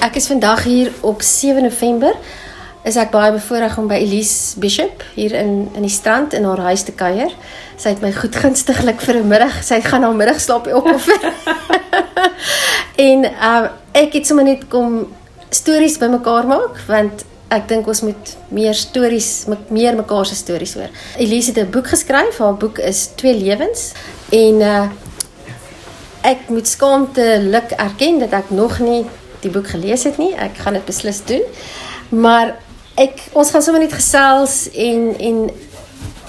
Ek is vandag hier op 7 November. Is ek baie bevoorreg om by Elise Bishop hier in die strand in haar huis te kuier. Sy het my goedgunstiglik vir 'n middag, sy gaan haar middagslaap opoffer. En ek het sommer net kom stories bymekaar maak, want ek dink ons moet meer mekaar se stories hoor. Elise het 'n boek geskryf, haar boek is 2 lewens en ek moet skaamtelik erken dat ek nog nie die boek gelees het nie. Ek gaan dit beslis doen. Maar ons gaan sommer net gesels en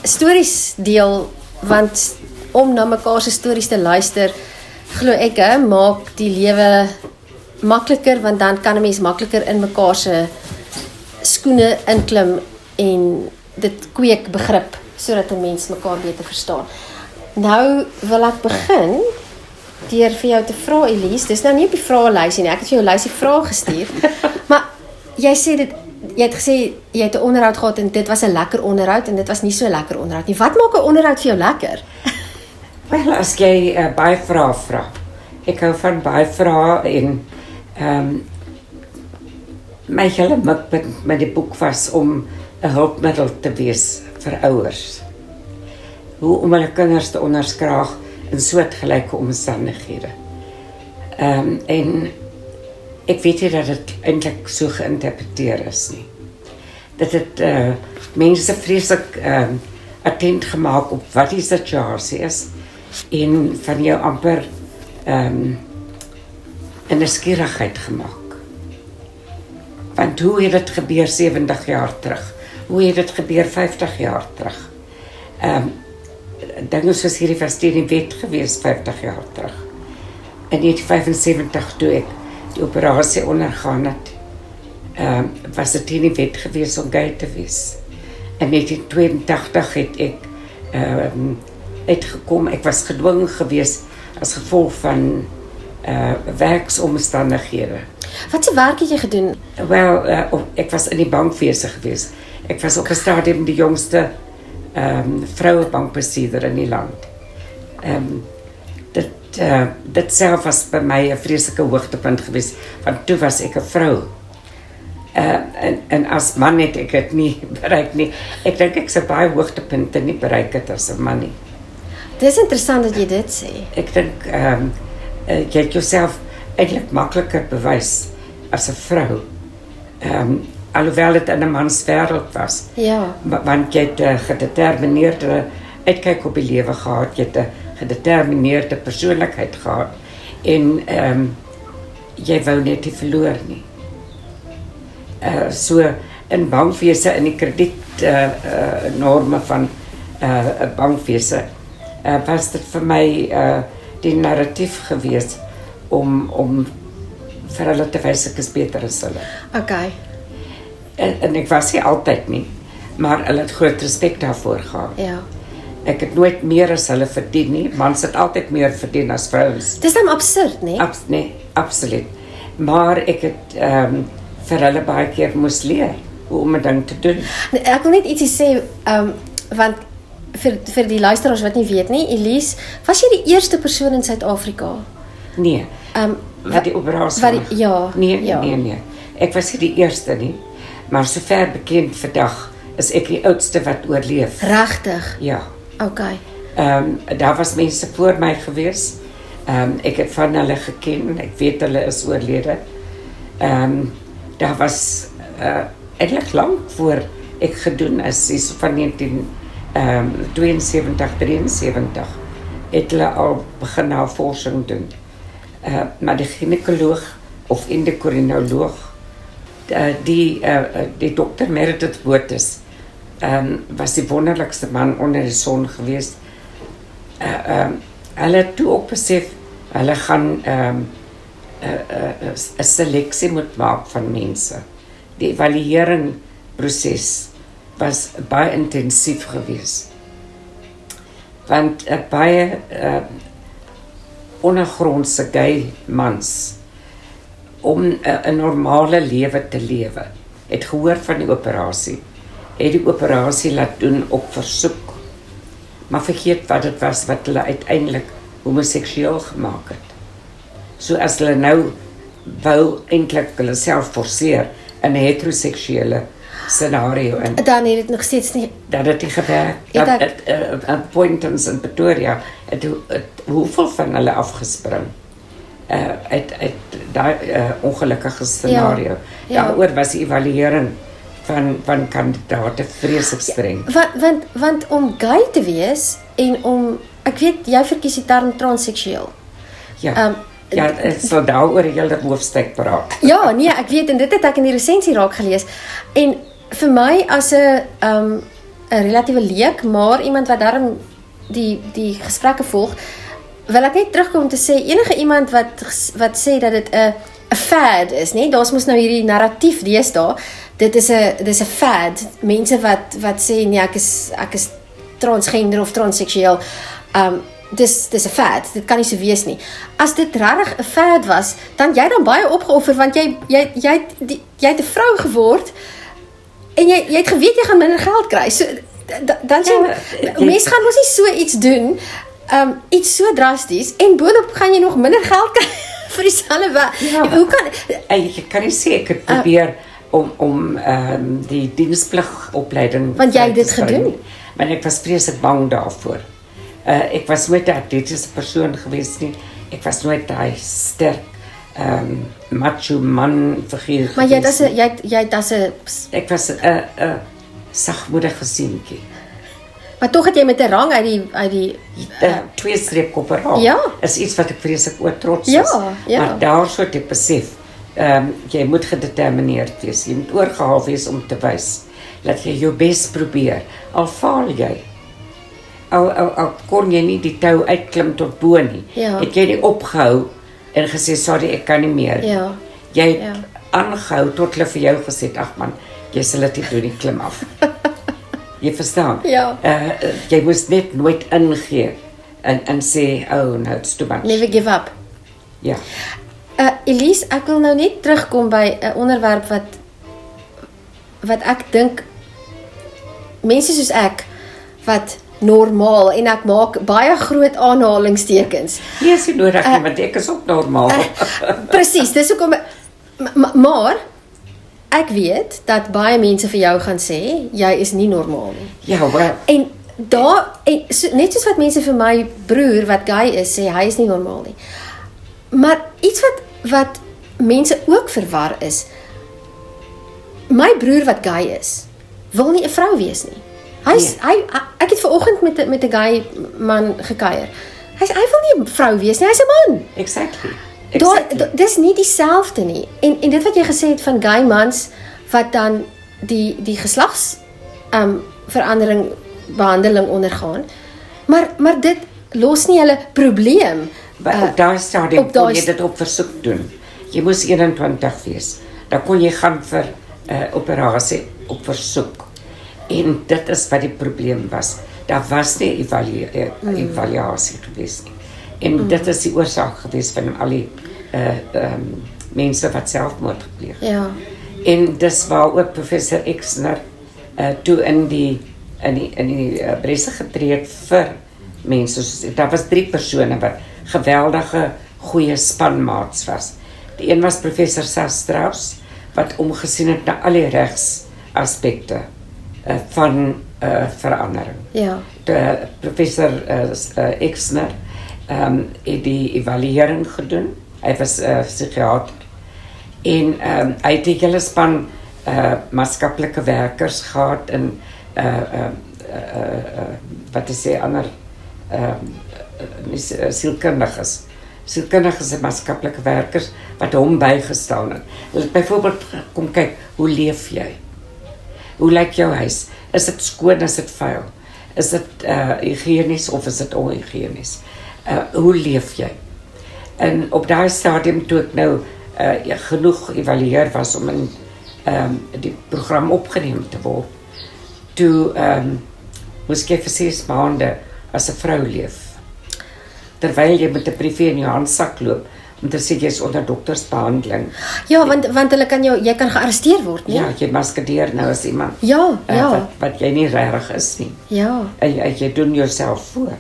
stories deel, want om na mekaar se stories te luister, glo ek, maak die lewe makliker, want dan kan 'n mens makliker in mekaar se skoene inklim en dit kweek begrip, sodat 'n mens mekaar beter verstaan. Nou wil ek begin deur vir jou te vra, Elise, dis nou nie op die vraelysie nie, ek het vir jou 'n lysie vrae gestuur, maar jy sê dit, jy het gesê, jy het 'n onderhoud gehad en dit was 'n lekker onderhoud en dit was nie so 'n lekker onderhoud nie. Wat maak 'n onderhoud vir jou lekker? Wel, as jy baie vrae vra. Ek hou van baie vrae en my hele mikpunt met die boek was om 'n hulpmiddel te wees vir ouers. Hoe om hulle kinders te onderskraag in soortgelyke omstandighede. En ek weet nie dat dit eintlik so geïnterpreteer is nie. Dat het mense vreeslik attent gemaak op wat die situasie is en van jou amper 'n nuuskierigheid gemaak. Want hoe het dit gebeur 70 jaar terug? Hoe het dit gebeur 50 jaar terug? Dinge soos hierdie was teen die wet gewees 50 jaar terug. In 1975 toe ek die operasie ondergaan het, was dit teen die wet gewees om gay te wees. In 1982 het ek uitgekom, ek was gedwing gewees as gevolg van werksomstandighede. Wat se werk het jy gedoen? Wel, ek was in die bankwese gewees. Ek was op 'n stadium die jongste vroue bankbestuurder in die land. Dit self was by my 'n vreeslike hoogtepunt gewees, want toe was ek 'n vrou. En as man het ek dit nie bereik nie. Ek dink ek se baie hoogtepunte nie bereik het as 'n man nie. Dis interessant dat jy dit sê. Ek dink jy het jouself eintlik makliker bewys as 'n vrou. Alhoewel dit in 'n mans wêreld was. Ja. Want jy het 'n gedetermineerde uitkyk op die lewe gehad, jy het 'n gedetermineerde persoonlikheid gehad en jy wou net nie verloor nie. So in bankwese, in die krediet norme van 'n bankwese, was dit vir my die narratief gewees om vir hulle te wys ek is beter as hulle. Okay. En ek was nie altyd nie, maar hulle het groot respek daarvoor gehad. Ja. Ek het nooit meer as hulle verdien nie, mans het altyd meer verdien as vrouens. Dis dan absurd, nee? Nee, absoluut. Maar ek het vir hulle baie keer moes leer hoe om 'n ding te doen. Nee, ek wil net ietsie sê, want vir die luisteraars wat nie weet nie, Elise, was jy die eerste persoon in Suid-Afrika? Nee. Wat die operasie ja. Nee. Ek was nie die eerste nie, maar sover bekend vandag is ek die oudste wat oorleef. Regtig? Ja. Okay. Daar was mense voor my gewees. Ek het van hulle geken, ek weet hulle is oorlede. Daar was eintlik lank voor ek gedoen is, so van 1972, 73 het hulle al begin navorsing doen. Maar die ginekoloog of endokrinoloog, die dokter Meredith Botha, was die wonderlikste man onder die son geweest. Hulle het toe ook besef, hulle gaan 'n seleksie moet maak van mense. Die evalueringsproses was baie intensief geweest. Want baie ondergrondse gay mans om 'n normale lewe te lewe, het gehoor van die operasie, het die operasie laat doen op versoek, maar vergeet wat dit was wat hulle uiteindelik homoseksueel gemaak het. So as hulle nou wou eintlik hulle self forceer in 'n heteroseksuele scenario in. Dan het dit nog steeds nie. Dat het nie gewerk. Aan Pointons in Pretoria, hoeveel van hulle afgespring? Uit daai ongelukkige scenario. Daaroor was die evaluering van kandidate vreeslik streng. Want om gay te wees en om, ek weet jy verkies die term transseksueel. Ek sal daaroor die hele hoofstuk praat. Ja, nee, ek weet en dit het ek in die resensie raak gelees. En vir my as 'n relatiewe leek, maar iemand wat daarom die gesprekke volg, wil ek net terugkom om te sê enige iemand wat sê dat dit 'n fad is, nee, daar's mos nou hierdie narratief deesdae. Dis 'n fad. Mense wat sê nee, ek is transgender of transseksueel. Dis 'n fad. Dit kan nie so wees nie. As dit regtig 'n fad was, dan jy dan baie opgeoffer want jy het 'n vrou geword en jy het geweet jy gaan minder geld kry. So dan sê mense gaan mos nie so iets doen, iets so drasties en boonop gaan jy nog minder geld kry vir dieselfde werk. Hoe kan jy kan nie sê ek het probeer om die dienspligopleiding want jy het dit gedoen. Maar ek was vreeslik bang daarvoor. Ek was nooit 'n atletiese persoon gewees nie. Ek was nooit daai sterk macho man figuur. Maar jy het as 'n ek was 'n sagmoedige seentjie. Maar tog het jy met 'n rang uit die 2 streepkoppe rang. Ja. Is iets wat ek vreeslik oor trots is. Ja. Maar daarso het ek besef, jy moet gedetermineerd wees. Jy moet oorgehaal wees om te wys dat jy jou bes probeer. Al faal jy. Al kon jy nie die tou uitklim tot bo nie. Het jy nie opgehou en gesê sorry, ek kan nie meer. Jy het aangehou tot hulle vir jou gesê, ag man, jy sal dit nie doen nie, klim af. Jy verstaan? Jy moes net nooit ingee en sê, oh no, it's too much. Never give up. Ja. Elise, ek wil nou net terugkom by 'n onderwerp wat ek dink mense soos ek wat normaal en ek maak baie groot aanhalingstekens. Nee, is nie nodig nie, want ek is ook normaal. Presies, dis hoekom maar ek weet dat baie mense vir jou gaan sê jy is nie normaal nie. Ja, wel. En net soos wat mense vir my broer wat gay is sê hy is nie normaal nie. Maar iets wat mense ook verwar is, my broer wat gay is, wil nie 'n vrou wees nie. Ek het vanoggend met 'n gay man gekuier. Hy wil nie 'n vrou wees nie, hy's 'n man. Exactly. Dis nie dieselfde nie. En dit wat jy gesê het van gay mans wat dan die geslags verandering behandeling ondergaan. Maar dit los nie hulle probleem. Op daai stadium kon jy dit op versoek doen. Jy moes 21 wees. Dan kon jy gaan vir operasie op versoek. En dit is wat die probleem was. Daar was nie evaluasie gewees nie. En dit is die oorsaak gewees van al die mense wat selfmoord gepleeg. Ja. En dis waar ook professor Exner toe in die bresse getree het vir mense soos daar was 3 persone wat geweldige goeie spanmaats was. Die een was professor Sastrauss wat omgesien het na al die regsaspekte van verandering. Ja. Professor Exner het die evaluering gedoen. Hy was psigiater en hy het die hele span maatskaplike werkers gehad en wat is die ander sielkundiges en maatskaplike werkers wat hom bygestaan het. Hulle het byvoorbeeld kom kyk, hoe leef jy? Hoe lyk jou huis? Is dit skoon, is dit vuil? Is dit hygiënies of is dit onhygiënies? Hoe leef jy? En op daai stadium toe ek nou genoeg evalueer was om in die program opgeneem te word, toe moes ek vir 6 maande as 'n vrou leef. Terwyl jy met 'n brief in jou handsak loop, om te sê jy is onder doktersbehandeling. Ja, want hulle kan jy kan gearresteer word, nie? Ja, jy maskeer nou as iemand. Ja. Wat jy nie regtig is nie. Ja. En jy doen jouself voor.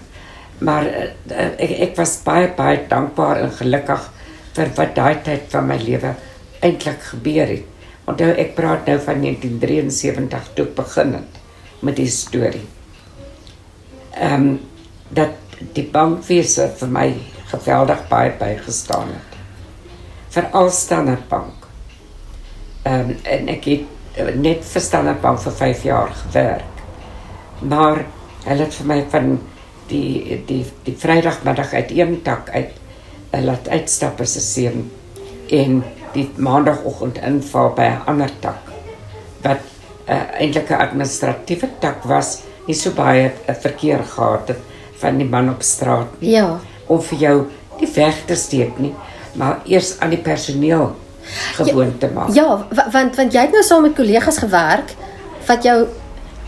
Maar ek was baie dankbaar en gelukkig vir wat daai tyd van my lewe eintlik gebeur het. Onthou, ek praat nou van 1973 toe ek begin het met die storie. Dat die bankwese vir my geweldig baie bygestaan het. Veral Standard Bank. En ek het net vir Standard Bank vir 5 jaar gewerk. Maar hulle het vir my van die Vrydagmiddag uit een tak uit laat uitstap as 'n seun en die maandagoggend inval by 'n ander tak wat eintlik 'n administratiewe tak was, nie so baie verkeer gehad het van die man op straat nie. Ja. Om vir jou nie weg te steek nie, maar eers aan die personeel gewoon te maak. Ja, want jy het nou saam met kollegas gewerk wat jou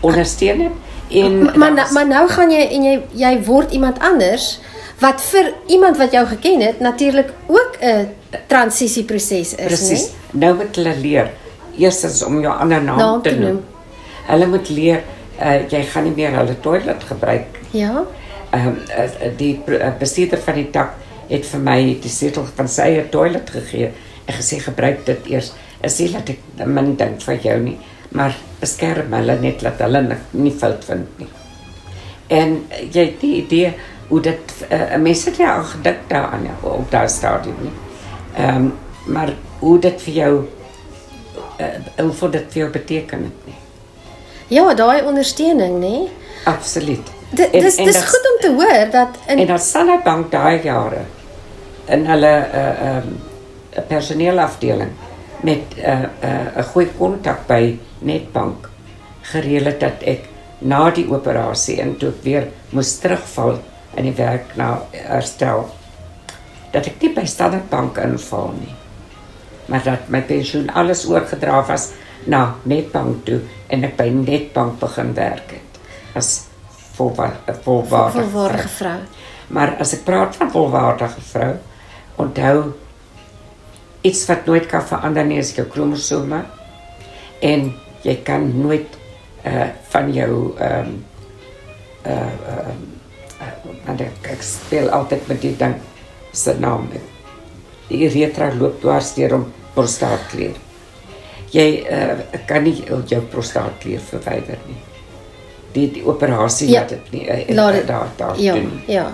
Ondersteun het en maar nou gaan jy en jy word iemand anders wat vir iemand wat jou geken het natuurlik ook 'n transisieproses is, presies. Nou moet hulle leer eerstens om jou ander naam te noem. Hulle moet leer jy gaan nie meer hulle toilet gebruik. Ja. Die bestuurder van die tak het vir my die sleutel van sy toilet gegee en gesê gebruik dit eers. Is nie dat ek min dink van jou nie, maar beskerm hulle net dat hulle nie fout vind nie. En jy het die idee hoe dit mense het nie al gedink daaraan op daai stadium nie. Maar hoe dit vir jou hoeveel dit vir jou beteken het nie. Ja, daai ondersteuning, nê? Absoluut. Dis goed om te hoor dat en dat Standard Bank daai jare in hulle personeelafdeling met 'n goeie kontak by Netbank gereël het dat ek na die operasie en toe ek weer moes terugval in die werk na herstel, dat ek nie by Standard Bank inval nie, maar dat my pensioen alles oorgedra was na Netbank toe en ek by Netbank begin werk het as volwaardige vrou. Maar as ek praat van volwaardige vrou, onthou iets wat nooit kan verander nie is jou kromosome en jy kan nooit van jou ek speel altyd met die ding se naam. Die uretra loop dwars deur om prostaatklier. Jy kan nie jou prostaatklier verwyder nie. Die operasie laat dit nie daar doen. Ja.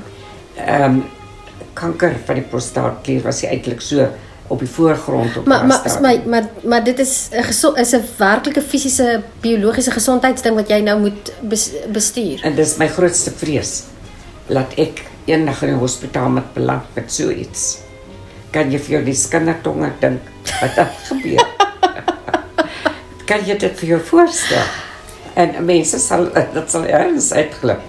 Kanker van die prostaatklier was eintlik so op die voorgrond op maar dit is 'n werklike fisiese biologiese gesondheidsding wat jy nou moet bestuur. En dis my grootste vrees dat ek eendag in die hospitaal moet beland met so iets. Kan jy vir jou die skindertonge dink wat daar gebeur? Kan jy dit vir jou voorstel? En mense sal ergens uitglip.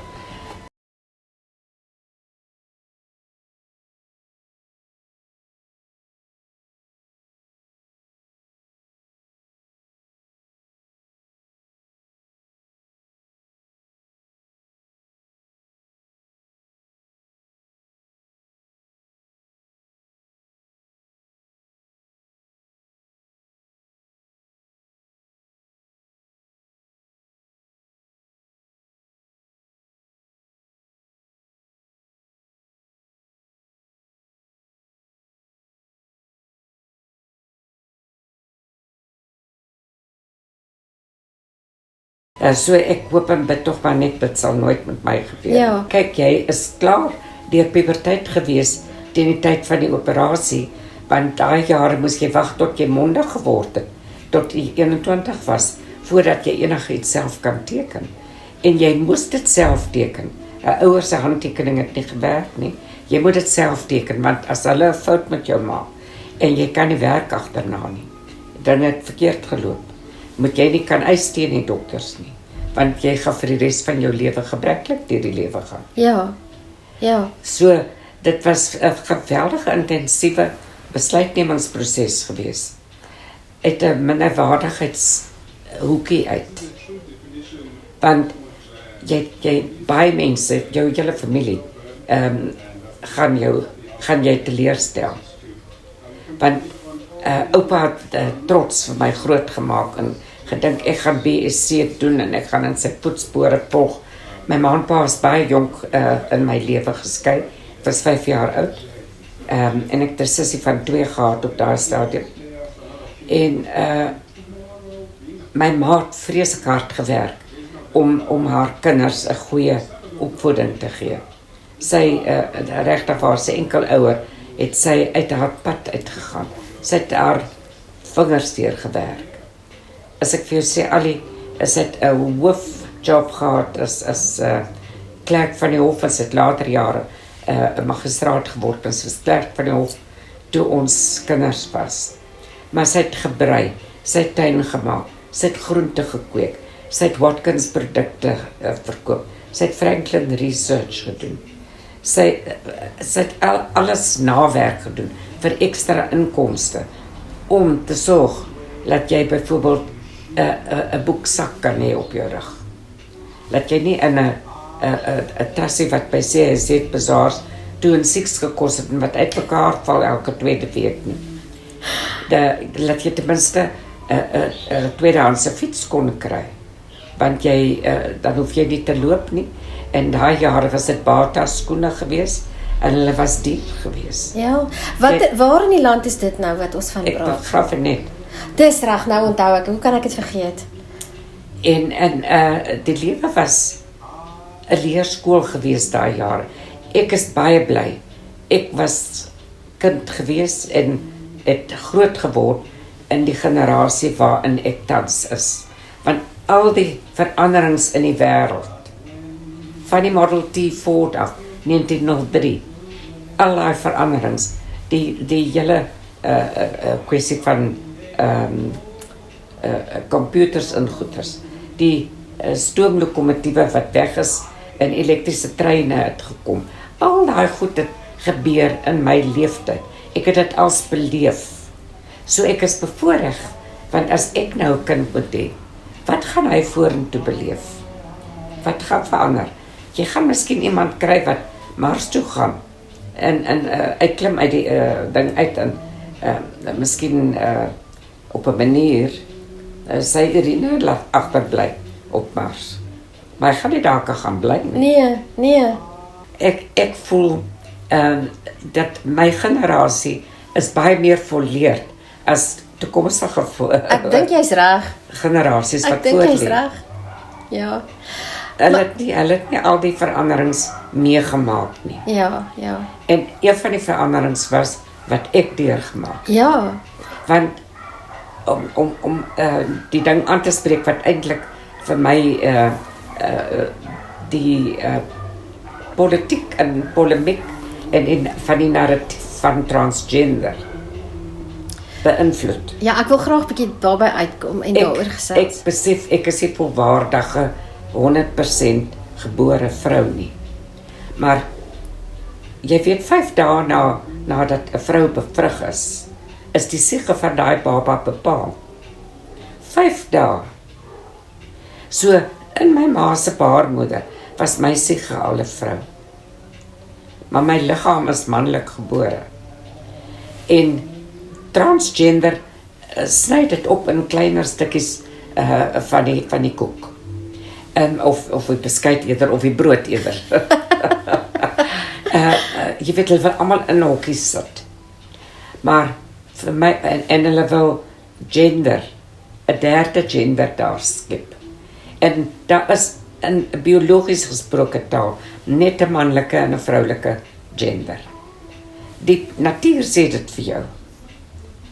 So ek hoop en bid tog maar net dit sal nooit met my gebeur. Ja. Kyk, jy is klaar deur puberteit gewees teen die tyd van die operasie, want daai jare moes jy wag tot jy mondig geword het, tot jy 21 was, voordat jy enigiets self kan teken. En jy moes dit self teken. 'n Ouer se handtekening het nie gewerk nie. Jy moet dit self teken, want as hulle 'n fout met jou maak en jy kan nie werk agterna nie, dan het verkeerd geloop. Moet jy nie kan eis teen die dokters nie, want jy gaan vir die res van jou lewe gebreklik deur die lewe gaan. Ja. So, dit was 'n geweldige intensiewe besluitnemingsproses gewees. Uit 'n minderwaardigheidshoekie uit. Want jy baie mense, jou hele familie, gaan jy teleurstel. Want oupa het trots vir my groot gemaak en gedink ek gaan BSc doen en ek gaan in sy voetspore volg. My ma en pa was baie jonk in my lewe geskei. Ek was 5 jaar oud. En ek het 'n sussie van 2 gehad op daai stadium. En my ma het vreeslik hard gewerk om haar kinders 'n goeie opvoeding te gee. Sy regtig waar sy enkelouer het sy uit haar pad uitgegaan. Sy het haar vingers deur gewerk. As ek vir jou sê, sy het 'n hoofjob gehad as klerk van die hof, en sy het later jare 'n magistraat geword, en sy was klerk van die hof toe ons kinders was. Maar sy het gebrei, sy het tuin gemaak, sy het groente gekweek, sy het Watkins produkte verkoop, sy het Franklin Research gedoen. Sy het alles nawerk gedoen vir ekstra inkomste om te sorg dat jy byvoorbeeld 'n boeksak kan hê op jou rug. Dat jy nie in 'n tassie wat by CZ Bazaars 2.6 gekos het en wat uitmekaar val elke tweede week nie. Dat jy ten minste 'n tweedehandse fiets kon kry. Want dan hoef jy nie te loop nie. En daai jare was dit Bata skoene gewees en hulle was duur gewees. Ja, waar in die land is dit nou wat ons van praat? Ek begraf net. Dis reg, nou onthou ek, hoe kan ek dit vergeet? En die lewe was 'n leerskool gewees daai jare. Ek is baie bly. Ek was kind gewees en het groot geword in die generasie waarin ek tans is. Want al die veranderings in die wêreld, van die Model T Ford af, 1903, al die veranderings, die hele kwessie van computers en goeders, die stoomlokomotiewe wat weg is en elektriese treine het gekom. Al die goed het gebeur in my leeftyd. Ek het dit als beleef. So ek is bevoorreg, want as ek nou 'n kind moet hê, wat gaan hy vorentoe beleef? Wat gaan verander? Jy gaan miskien iemand kry wat Mars toe gaan en uitklim uit die ding uit en miskien op 'n manier sy Irene laat agterbly op Mars. Maar hy gaan nie daar kan gaan bly nie. Nee. Ek voel dat my generasie is baie meer volleerd as toekomstige Ek dink jy's reg. generasies wat Ek dink jy's reg. Ja. Hulle het nie al die veranderings meegemaak nie. Ja. En een van die veranderings was wat ek deurgemaak. Ja. Want om die ding aan te spreek wat eintlik vir my die politiek en polemiek en van die narratief van transgender beïnvloed. Ja, ek wil graag 'n bietjie daarby uitkom en daaroor gesels. Ek besef ek is nie volwaardige 100% gebore vrou nie. Maar jy weet 5 dae nadat 'n vrou bevrug is die siege van daai baba bepaal. 5 dae. So in my ma se baarmoeder was my siege al 'n vrou. Maar my liggaam is manlik gebore. En transgender sny dit op in kleiner stukkies van die koek. Of die beskuit eerder of die brood eerder. Jy weet hulle wil almal in hokkies sit. Maar vir my en hulle wil gender, 'n derde gender daar skep. En daar is in biologies gesproke taal net 'n manlike en 'n vroulike gender. Die natuur sê dit vir jou.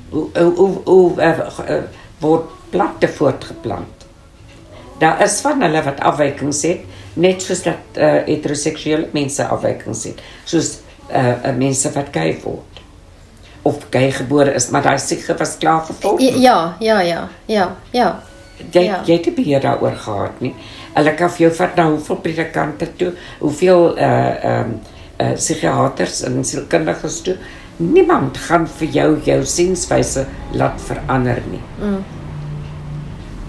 Hoe word plante voortgeplant? Daar is van hulle wat afwykings het, net soos dat heteroseksuele mense afwykings het, soos mense wat gay word. Of gay gebore is, maar daai siege was klaar gevolg. Ja. Jy het nie beheer daaroor gehad nie. Hulle kan vir jou vat na hoeveel predikante toe, hoeveel psigiaters en sielkundiges toe. Niemand gaan vir jou sienswyse laat verander nie.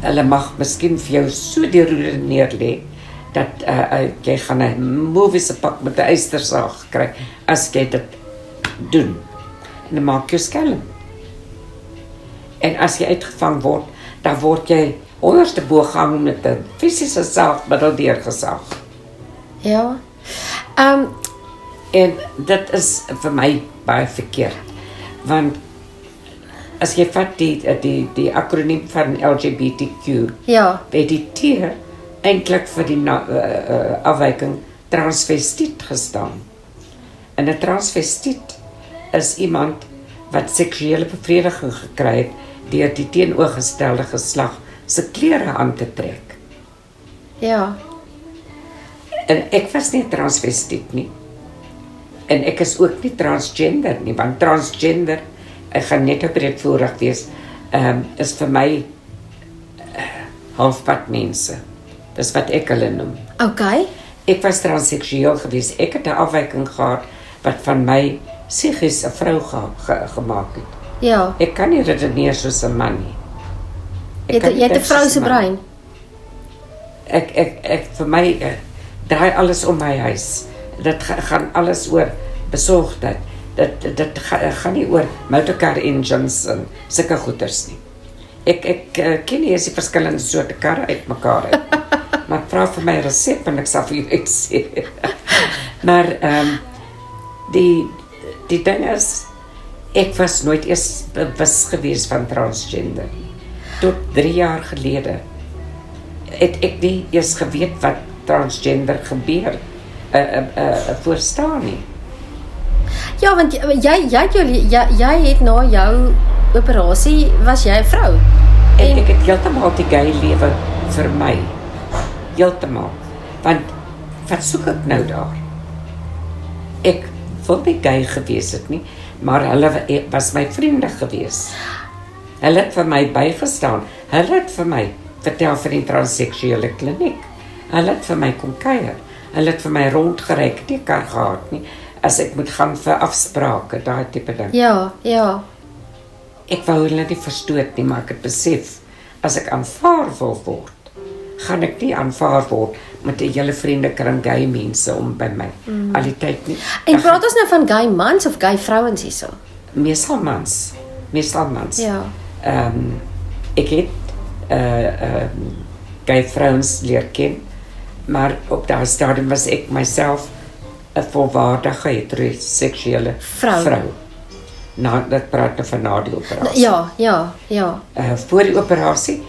Hulle mag miskien vir jou so die roede neerlê dat jy gaan 'n moviese pak met 'n eystersaag kry as jy dit doen. En dan maak jy skelm. En as jy uitgevang word, dan word jy onderste bo gehang met 'n fisiese saagmiddel deurgesaag. Ja. En dit is vir my baie verkeerd. Want as jy vat die akroniem van LGBTQ, Ja, het die T eintlik vir die afwyking transvestiet gestaan. En 'n transvestiet is iemand wat seksuele bevrediging gekry het deur die teenoorgestelde geslag se klere aan te trek. ja. En ek was nie 'n transvestiet nie. En ek is ook nie transgender nie, want transgender, ek gaan net breedvoerig wees, is vir my halfpad mense. Dis wat ek hulle noem. Okay. Ek was transseksueel geweest. Ek het 'n afwyking gehad wat van my psigies 'n vrou gemaak het. Ja. Ek kan nie redeneer soos 'n man nie. Jy het 'n vrou se brein. Ek vir my draai alles om my huis. Dit gaan alles oor besorgdheid. Dit gaan nie oor motorcar engines en sulke goeders nie. Ek ken nie eens die verskillende soorte karre uitmekaar uit. Maar vra vir my resep en ek sal vir jou sê. Maar die ding is, ek was nooit eers bewus gewees van transgender. Tot 3 jaar gelede het ek nie eers geweet wat transgender gebeur voorstaan nie. Ja, want jy het na jou operasie was jy 'n vrou. En ek het heeltemal die gay lewe vir my. Heeltemal. Want wat soek ek nou daar? Ek wil nie gay gewees het nie, maar hulle was my vriende gewees. Hulle het vir my bygestaan. Hulle het vir my vertel van die transseksuele kliniek. Hulle het vir my kom kuier. Hulle het vir my rondgery, ek het nie kar gehad nie. As ek moet gaan vir afsprake, daai tipe ding. Ja, ja. Ek wou hulle nie verstoot nie, maar ek het besef, as ek aanvaar wil word, gaan ek nie aanvaar word met 'n hele vriendekring gay mense om by my. Al die tyd nie. En praat ons nou van gay mans of gay vrouens hierso? Meestal mans. Ja. Ek het gay vrouens leer ken, maar op daardie stadium was ek myself 'n volwaardige heteroseksuele vrou. Dit praat nou van na die operasie. Ja. Voor die operasie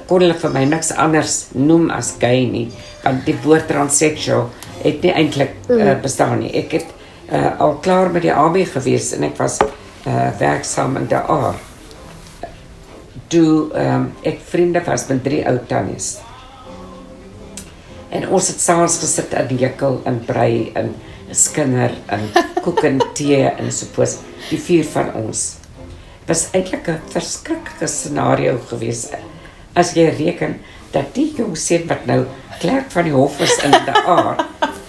kon hulle vir my niks anders noem as gay nie, want die woord transseksueel het nie eintlik bestaan nie. Ek het al klaar met die AB gewees en ek was werksaam in die aard. Toe ek vriende was met 3 ou tannies. En ons het saans gesit in Jekyll en brei en skinder en koek en tee en soos die 4 van ons. Was eintlik 'n verskriklike scenario gewees. As jy reken dat die jong seun wat nou klerk van die hof is in die aard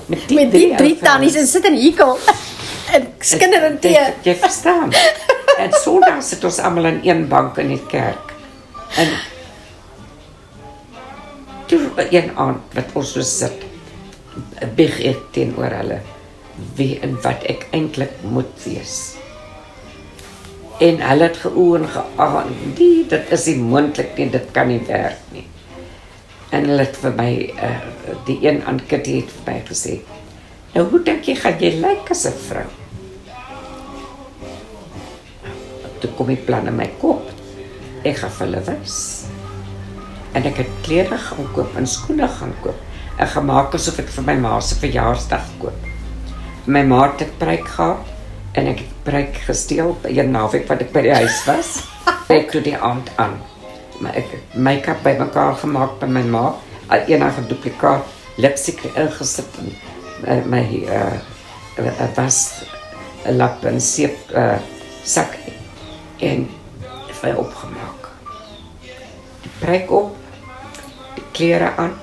met die 3 tannies en sit in Jekyll en skinder en tee. Jy verstaan. En Sondag sit ons almal in een bank in die kerk. En toe een aand wat ons so sit, bieg ek teenoor hulle wie en wat ek eintlik moet wees. En hulle het geoor en geaan, dit is nie moontlik nie, dit kan nie werk nie. En hulle het vir my, die een aan Kitty het vir my gesê, nou hoe dink jy, gaan jy lyk as 'n vrou? Toe kom die plan in my kop, ek gaan vir hulle wys. En ek het klere gaan koop en skoene gaan koop. En gemaak asof ek vir my ma se verjaarsdag koop. My ma het 'n pruik gehad en ek het die pruik gesteel by 'n naweek wat ek by die huis was. Ek toe die aand aan. Maar ek het make-up bymekaar gemaak by my ma, enige duplikaat lipstick ingesit en my was 'n lap en seep sak en vir my opgemaak. Die pruik op, die klere aan,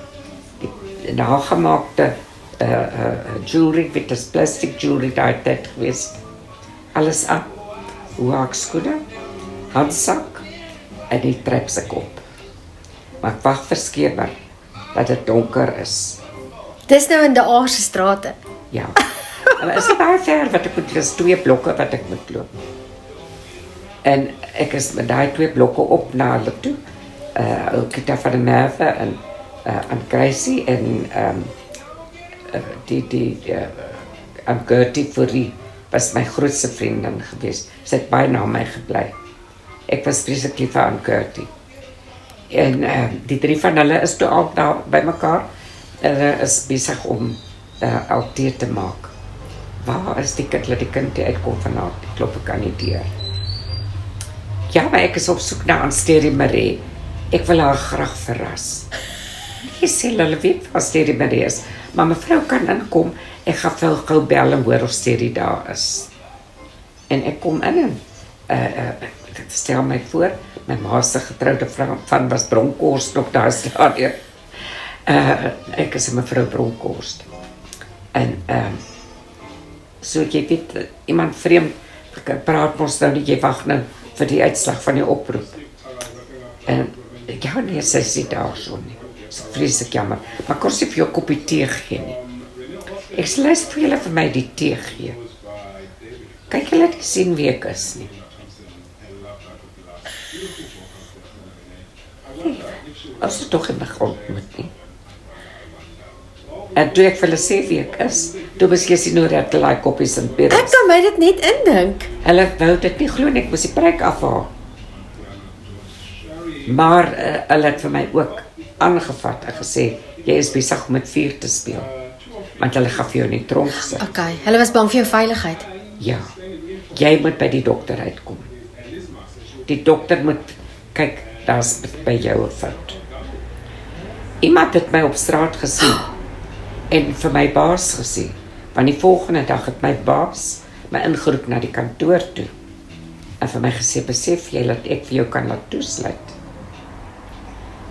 die nagemaakte jewelry, dit is plastic jewelry daai tyd gewees. Alles aan, hoekskoene, handsak en die trapsak op. Maar ek wag verskeerbaar dat dit donker is. Dis nou in die Aarse strate. Ja. Maar is baie ver wat ek moet, dis 2 blokke wat ek moet loop. En ek is met daai 2 blokke op na hulle toe. Kita van der Merwe en aan Gracie en die Gertie Fourie was my grootste vriendin geweest. Sy het baie na my gebly. Ek was vreeslik lief aan Gertie. En die 3 van hulle is toe al daar by mekaar. Hulle is besig om altyd te maak. Waar is die kind? Laat die kind uitkom vanavond. Die klop ek aan die deur. Ja, maar ek is op soek na Ansterie Marie. Ek wil haar graag verras. Nee, sê hulle weet waar Ansterie Marie is. Maar mevrou kan inkom. Ek gaan gou bel en hoor of Ansterie daar is. En ek kom in en ek stel my voor, my ma se getroude vrou van was Bronkhorst op daar stadium. Ek is mevrou Bronkhorst. En so jy weet, iemand vreemd praat ons nou nie, jy wag nou vir die uitslag van die oproep. En ja nee, sy sê daar so nie. Dis vreeslik jammer. Maar kos jy vir jou koppie tee gee nie. Ek sal luister vir julle vir my die tee gee. Kyk julle die sien wie ek is nie. Nee, as het toch in my grond moet nie. En toe ek vir hulle sê wie ek is, toe beslis jy nou dat hulle koppies en perens. Ek kan my dit net indink. Hulle wou dit nie glo nie, ek moes die preek afhaal. Maar hulle het vir my ook aangevat en gesê, jy is besig om met vuur te speel. Want hulle gaan vir jou in die tronk sit. Okay, hulle was bang vir jou veiligheid. Ja, jy moet by die dokter uitkom. Die dokter moet, kyk, daar is by jou 'n fout. Iemand het my op straat gesien en vir my baas gesê, want die volgende dag het my baas my ingeroep na die kantoor toe en vir my gesê, besef jy dat ek vir jou kan laat toesluit,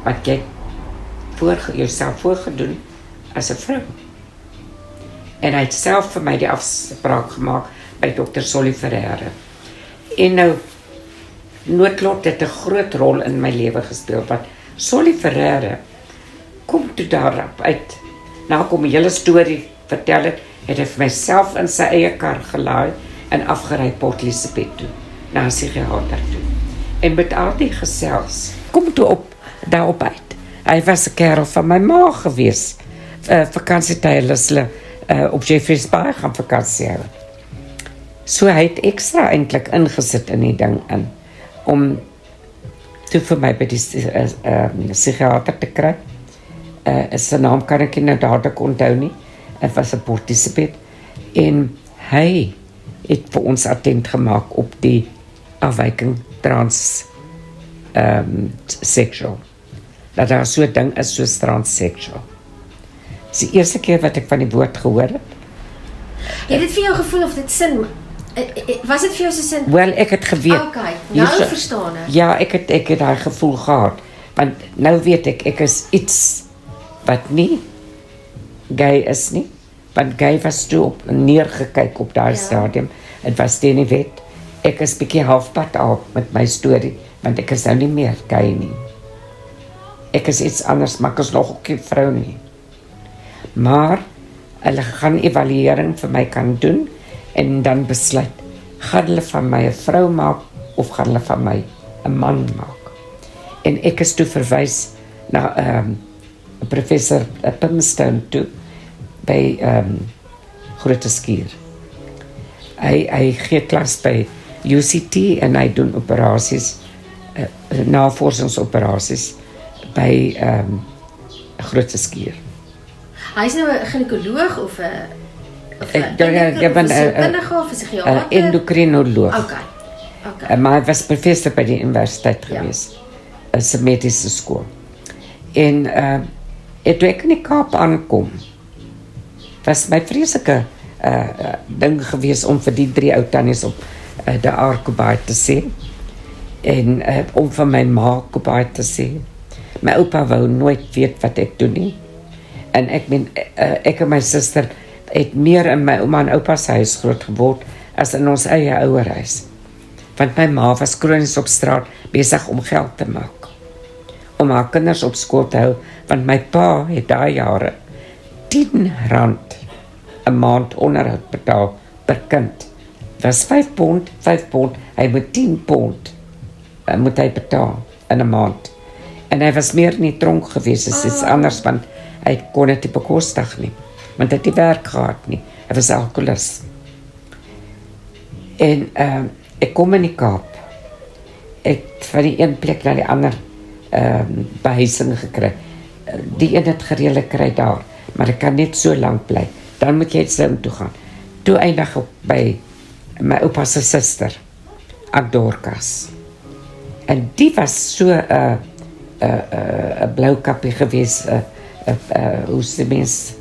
want jy jouself voorgedoen as 'n vrou. En hy het self vir my die afspraak gemaak by Dr. Solly Ferreira. En nou, noodlot het 'n groot rol in my lewe gespeel, want Solly Ferreira kom toe daarop uit. Nou kom 'n hele storie vertel het hy vir myself in sy eie kar gelaai en afgery Port Elizabeth toe, na 'n psigiater toe. En met al die gesels, kom toe daarop uit. Hy was 'n kerel van my ma gewees. Vakansietye is hulle op Jeffreys Bay gaan vakansie hou. So hy het ekstra eintlik ingesit in die ding in, om toe vir my by die psigiater te kry. Sy naam kan ek nie nou dadelik onthou nie. Het was 'n Port Elizabeth. En hy het vir ons attent gemaak op die afwyking transsexual. Dat daar so 'n ding is soos transsexual. Dis die eerste keer wat ek van die woord gehoor het. Het dit vir jou gevoel of dit sin? Was dit vir jou so sin? Wel, ek het geweet. Okay, nou verstaan ek. Ja, ek het daai gevoel gehad. Want nou weet ek is iets wat nie gay is nie. Want gay was toe op neergekyk op daai stadium. Het was teen die wet. Ek is bietjie halfpad al met my storie, want ek is nou nie meer gay nie. Ek is iets anders, maar ek is nog ook nie vrou nie. Maar hulle gaan evaluering vir my kan doen en dan besluit, gaan hulle van my 'n vrou maak of gaan hulle van my 'n man maak. En ek is toe verwys na professor Pimstone toe by Grote Skuur. Hy gee klas by UCT en hy doen operasies, navorsingsoperasies by Grote Skuur. Hy is nou 'n ginekoloog of 'n endokrinoloog. Okay. Maar hy was professor by die universiteit gewees. 'n medische skool. En toe ek in die Kaap aankom, was my vreeslike ding gewees om vir die 3 ou tannies op die Arkobaai te sê. En om van my ma Kobaai te sê. My oupa wou nooit weet wat ek doen nie. En ek en my suster het meer in my ouma en oupa se huis groot geword as in ons eie ouerhuis. Want my ma was kronies op straat besig om geld te maak. Om haar kinders op skool te hou, want my pa het daai jare R10 'n maand onderhoud betaal per kind. Dat was £5, hy moet £10 moet hy betaal in 'n maand. En hy was meer in die tronk gewees as iets anders, want hy kon dit nie bekostig nie. Want hy het nie werk gehad nie. Hy was alkoholist. En ek kom in die Kaap. Ek het van die een plek na die ander behuising gekry. Die een het gereeld kry daar, maar ek kan net so lank bly. Dan moet jy Zoom toe gaan. Toe eindig ek by my oupa se suster, Agdorkas. En die was so 'n blou kappie gewees, hoe se mens,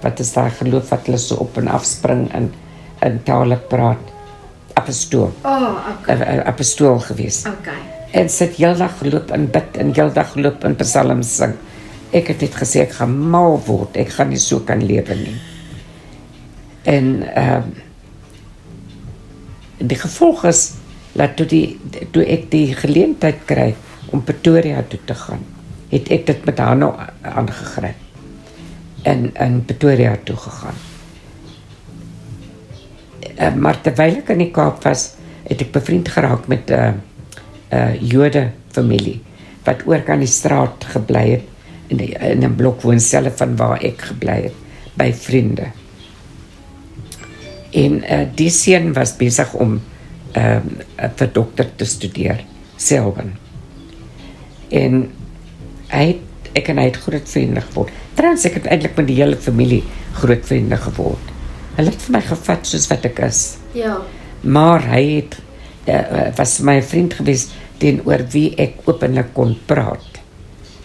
wat is daar geloof wat hulle so op en afspring in tale praat, apostool. Apostool gewees. Okay. En sy het heeldag geloop en bid en heeldag geloop en psalms sing. Ek het net gesê, ek gaan mal word, ek gaan nie so kan lewe nie. En die gevolg is, dat toe ek die geleentheid kry om Pretoria toe te gaan, het ek dit met haar nou aangegryp. En in Pretoria toe gegaan. Maar terwyl ek in die Kaap was, het ek bevriend geraak met Jode familie, wat ook aan die straat gebly het, in 'n blok woonstel van waar ek gebly het, by vriende. En die seun was besig om vir dokter te studeer, Selwyn. En ek en hy het groot vriende geword. Trouwens, ek het eintlik met die hele familie groot vriende geword. Hulle het vir my gevat soos wat ek is. Ja. Maar hy het, was my vriend gewees teenoor wie ek openlik kon praat.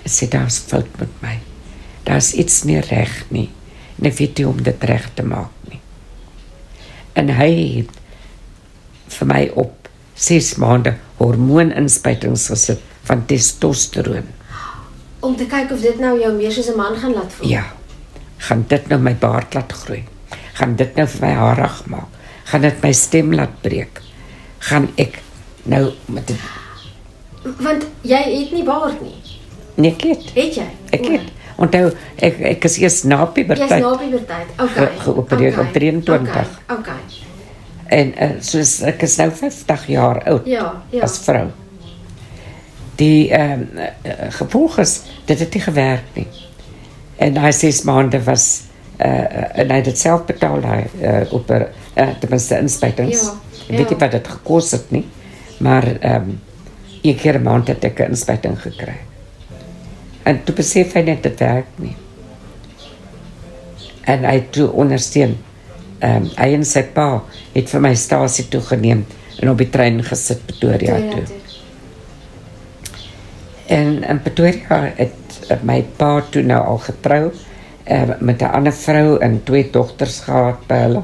Hy sê, daar's fout met my. Daar's iets nie reg nie. En ek weet nie om dit reg te maak nie. En hy het vir my op 6 maande hormooninspuitings gesit van testosteroon. Om te kyk of dit nou jou meer soos 'n man gaan laat voel. Ja, gaan dit nou my baard laat groei? Gaan dit nou vir my harig maak? Gaan dit my stem laat breek? Gaan ek nou met dit... Want jy het nie baard nie. Nee, ek het. Het jy? Ek het. Onthou, ek is eers na puberteit. Jy's na puberteit. Okay. Geopereer op 23. Okay. En soos ek is nou 50 jaar oud. Ja. As vrou. Die gevolg is, dit het nie gewerk nie. En daai 6 maande was, en hy het dit self betaal, tenminste inspuitings. Ja. Ek weet nie wat dit gekos het nie, maar 1 keer 'n maand het ek 'n inspuiting gekry. En toe besef hy net, dit werk nie. En hy het toe ondersteun. Hy en sy pa het vir my stasie toegeneem en op die trein gesit Pretoria toe. En in Pretoria het my pa toe nou al getrou met 'n ander vrou en 2 dogters gehad by hulle.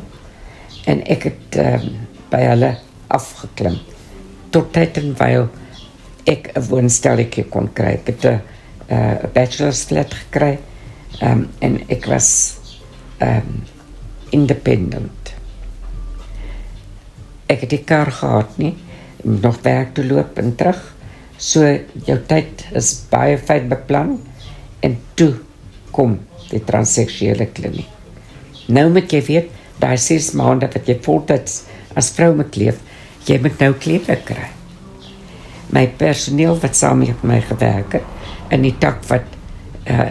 En ek het by hulle afgeklim. Tot tyd en wyl ek 'n woonstelletjie kon kry. Ek het 'n bachelor's flat gekry en ek was independent. Ek het die kar gehad nie, nog werk toe loop en terug. So jou tyd is baie fyn beplan en toe kom die transseksuele kliniek. Nou moet jy weet, daai 6 maande wat jy voltyds as vrou moet leef, jy moet nou klere kry. My personeel wat saam met my gewerk het, in die tak wat,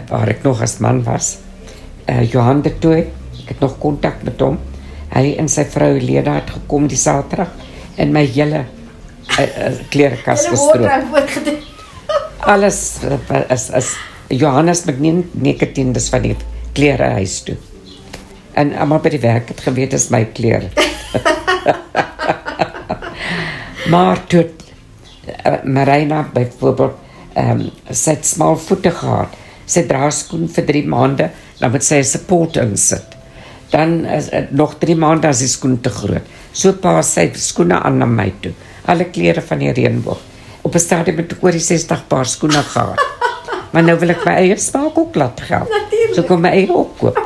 waar ek nog as man was, Johan de Tooy, ek het nog kontak met hom, hy en sy vrou Leda het gekom die Saterdag, en my hele klerekas gestroop. Alles is Johannes met 19 dis van die klerehuis toe. En almal by die werk het geweet dis my klere. Maar toe Marina byvoorbeeld, sy het smal voete gehad. Sy dra skoen vir 3 maande, dan moet sy 'n support insit. Dan nog 3 maande as die skoen te groot. So pas sy skoene aan na my toe. Alle klere van die reënboog. Op 'n stadium het ek oor die 60 paar skoene gehad. Maar nou wil ek my eie smaak ook laat geld. So kom my eie opkoop.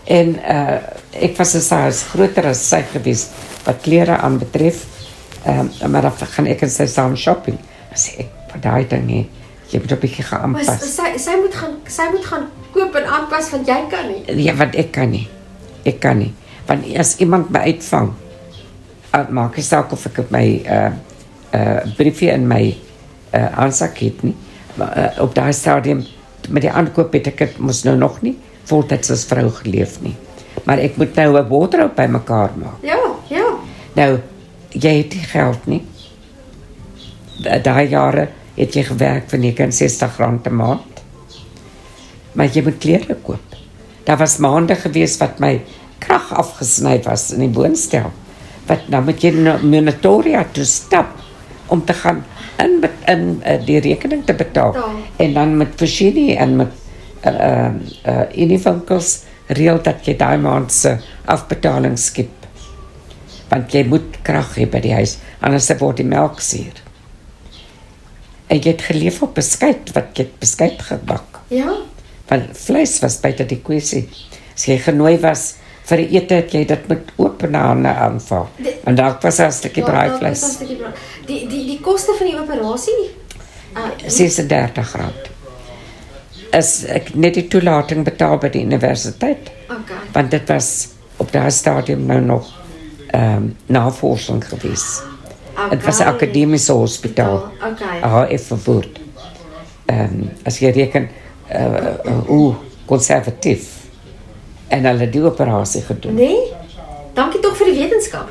En ek was 'n size groter as sy gewees wat klere aanbetref. Maar dan gaan ek en sy saam shopping. Dan sê ek, vir daai ding nie, jy moet 'n bietjie gaan aanpas. Sy moet gaan koop en aanpas, want jy kan nie. Ja, want ek kan nie. Ek kan nie. Want as iemand my uitvang, maak nie saak of ek op my briefie in my aansak het nie. Maar, op daai stadium, met die aankoop het ek het mos nou nog nie voltyds as vrou geleef nie. Maar ek moet nou 'n wardrobe bymekaar maak. Ja. Nou, jy het nie geld nie. Daai jare het jy gewerk vir R69 'n maand. Maar jy moet klere koop. Daar was maande gewees wat my krag afgesny was in die woonstel. Wat nou moet jy na Monitoria toe stap om te gaan in die rekening te betaal. En dan met Foschini en met Uniwinkels reël dat jy daai maand se afbetaling skep. Want jy moet krag hê by die huis, anders word die melk suur. En jy het geleef op beskuit, wat jy het beskuit gebak. Ja. Want vleis was buite die kwessie. As jy genooi was vir 'n ete, het jy dit met oop hande aanvaar. Want daar was 'n stukkie braaivleis. Die koste van die operasie? R36. Is ek net die toelating betaal by die universiteit. Okay. Want dit was op daai stadium nou nog navorsing gewees. Het was 'n akademiese hospitaal. Okay. HF verwoord. As jy reken hoe konservatief. En hulle die operasie gedoen. Nee? Dankie tog vir die wetenskap.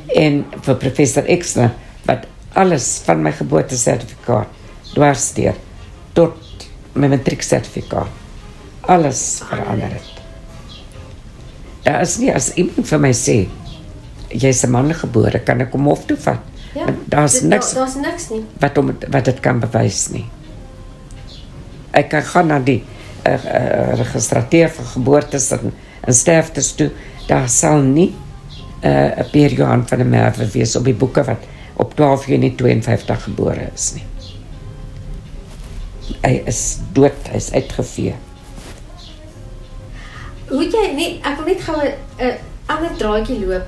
En vir professor Exner, wat alles van my geboortesertifikaat dwarsdeur tot my matrieksertifikaat alles verander het. Daar is nie, as iemand vir my sê jy's 'n man gebore, kan ek hom hof toe vat. Ja, daar's niks nie wat dit kan bewys nie. Ek kan gaan na die registrateur van geboortes en sterftes toe. Daar sal nie 'n Pierre-Johan van der Merwe wees op die boeke wat op 12 Junie 52 gebore is nie. Hy is dood, hy is uitgevee. Hoe het jy nie, ek wil net gou 'n ander draadjie loop.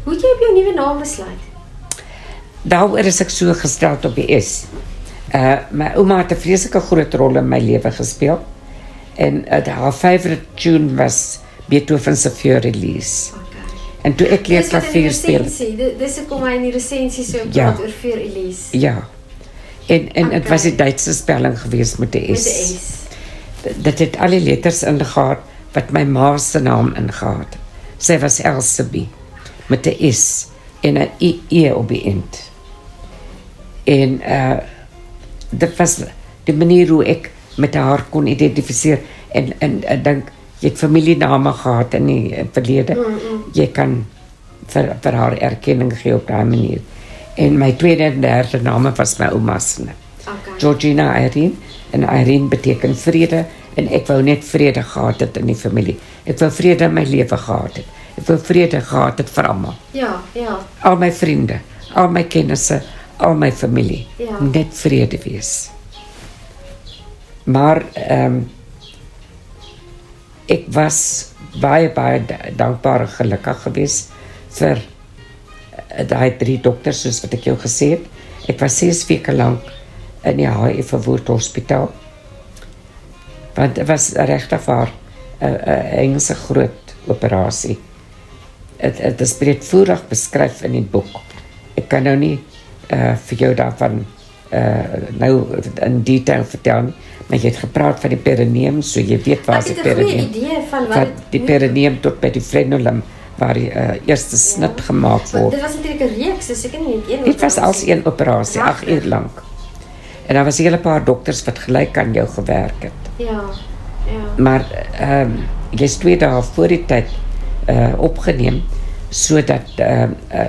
Hoe het jy op jou nuwe naam besluit? Daaroor is ek so gesteld op die S. My ouma het 'n vreeslike groot rol in my lewe gespeel. En haar favorite tune was Beethoven se Feur-Elise. Okay. En toe ek leer klavier speel. Dis ek kom hy in die resensie so praat oor Feur-Elise. Ja. En het was die Duitse spelling geweest met die S. Met die S. Dit het al die letters ingehaal wat my ma se naam ingehaal. Sy was Elsebie met 'n S en 'n IE op die eind. En dit was die manier hoe ek met haar kon identifiseer en dink jy het familiename gehad in die verlede. Jy kan vir haar erkenning gee op daai manier. En my tweede en derde name was my ouma se. Okay. Georgina Irene, en Irene beteken vrede en ek wou net vrede gehad het in die familie. Ek wou vrede in my lewe gehad het. Ek wou vrede gehad het vir almal. Ja. Al my vriende, al my kennisse, al my familie. Ja. Net vrede wees. Maar ek was baie dankbaar en gelukkig geweest vir daai 3 dokters soos wat ek jou gesê het. Ek was 6 weke lank in die HF Verwoerd Hospitaal. Want dit was regtig waar 'n Engelse groot operasie. Het is breedvoerig beskryf in die boek. Ek kan nou nie vir jou daarvan nou in detail vertel nie, maar jy het gepraat van die perineum, so jy weet waar die perineum. Ek het 'n goeie idee van wat die perineum tot by die frenulum waar die eerste snit gemaak word. Dit was natuurlik 'n reeks, dis seker nie net een. Dit was als een operasie, 8 uur lank. En daar was 'n hele paar dokters wat gelyk aan jou gewerk het. Ja. Maar jy's 2 dae voor die tyd opgeneem sodat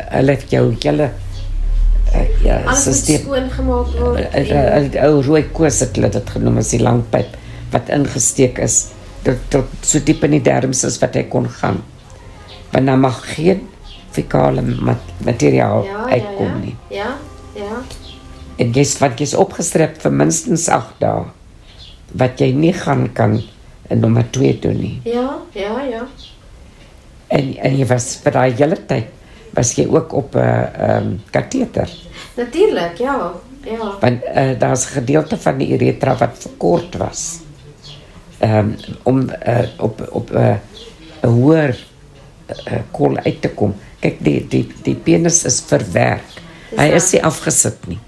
hulle jou hele alles moet skoongemaak word. Ou rooi koos het hulle dit genoem as die langpyp wat ingesteek is tot so diep in die darmes as wat hy kon gaan. Want dan mag geen fekale materiaal uitkom nie. Ja. En jy's opgestrip vir minstens 8 dae wat jy nie gaan kan in nommer 2 doen nie. Ja. En jy was vir daai hele tyd was jy ook op 'n kateter. Natuurlik, ja. Want daar's 'n gedeelte van die uretra wat verkort was. Om op 'n hoër kol uit te kom. Kyk, die penis is verwerk. Hy is nie afgesit nie.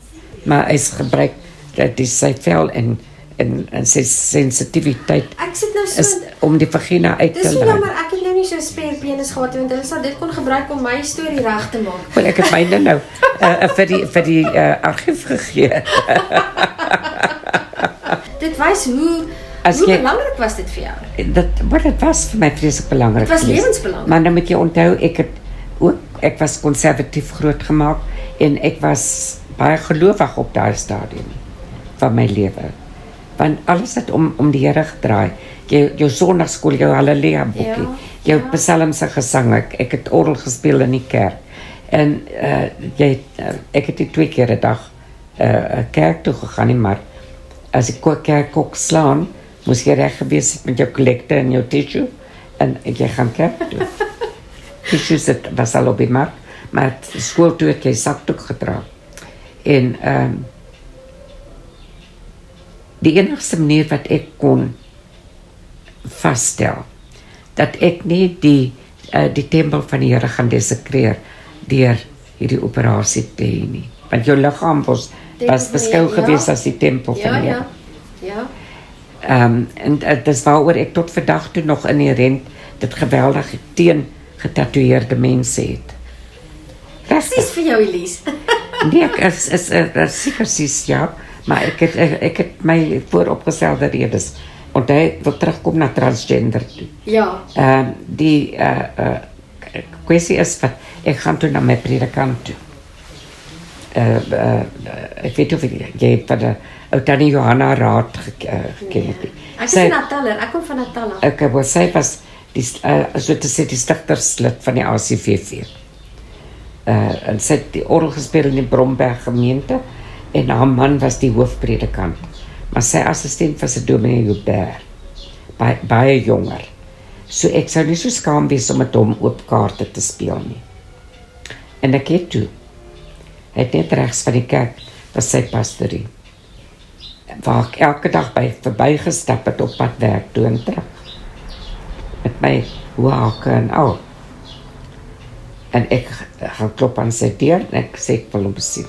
Maar hy's gebruik dat sy vel en sy sensitiwiteit ek sit nou so is om die vagina uit te dis laat. jammer, ek het nou nie nie so 'n spierpenis gehad nie, want hulle sal dit kon gebruik om my storie reg te maak. Wel, ek het myne nou vir die argief gegee. Dit wys hoe belangrik was dit vir jou? Dit was vir my vreeslik belangrik. Dit was lewensbelangrik. Maar dan moet jy onthou, ek was konservatief grootgemaak en ek was baie gelowig op daai stadium van my lewe. Want alles het om die Here gedraai. Jou sondagskool, jou haleluja boekie, jou psalmse gesang, ek het orgel gespeel in die kerk. En ek het die 2 keer 'n dag kerk toe gegaan nie, maar as ek kerk ook slaan, moes jy reg gewees het met jou kollekte en jou tissue en jy gaan kerk toe. Tissues was al op die mark, maar skool toe het jy sakdoek gedra. En die enigste manier wat ek kon vasstel, dat ek nie die tempel van die Here gaan desecreer deur hierdie operasie te hê nie. Want jou liggaam was beskou gewees as die tempel van die Here. Ja. En dis waaroor ek tot vandag toe nog inherent dit geweldig teen getatoeëerde mense het. Presies vir jou, Elise. Nee, ek is seker sies, ja, maar ek het my vooropgestelde redes. Want hy wil terugkom na transgender toe. Ja. Die kwessie is wat ek gaan toe na my predikant toe. Ek weet of jy van die ou Tannie Johanna Raad geken het. Ek is 'n Nataller, ek kom van Natal af. Ek wou sy was die so te sê die stigterslid van die ACVV. En sy het die orgel gespeel in die Bromberg gemeente en haar man was die hoofpredikant. Maar sy assistent was 'n dominee Joubert, baie jonger. So ek sou nie so skaam wees om met hom oop kaarte te speel nie. En ek het toe, hy het net regs van die kerk, was sy pastorie, waar ek elke dag verbygestap het op pad werk toe en terug. Met my hoeke en al. En ek gaan klop aan sy deur en ek sê ek wil hom sien.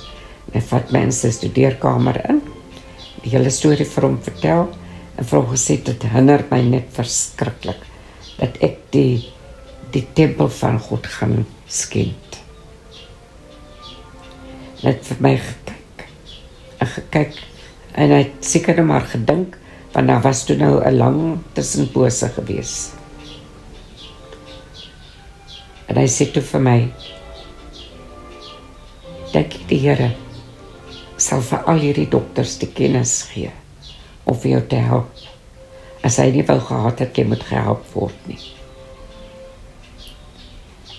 En hy vat my in sy studeerkamer in, die hele storie vir hom vertel en vir hom gesê, dit hinder my net verskriklik dat ek die tempel van God gaan skend. Hy het vir my gekyk en hy het seker nou maar gedink, want daar was toe nou 'n lang tussenpose gewees. En hy sê toe vir my, dink ek die Here sal vir al hierdie dokters die kennis gee om vir jou te help, as hy nie wou gehad het, jy moet gehelp word nie.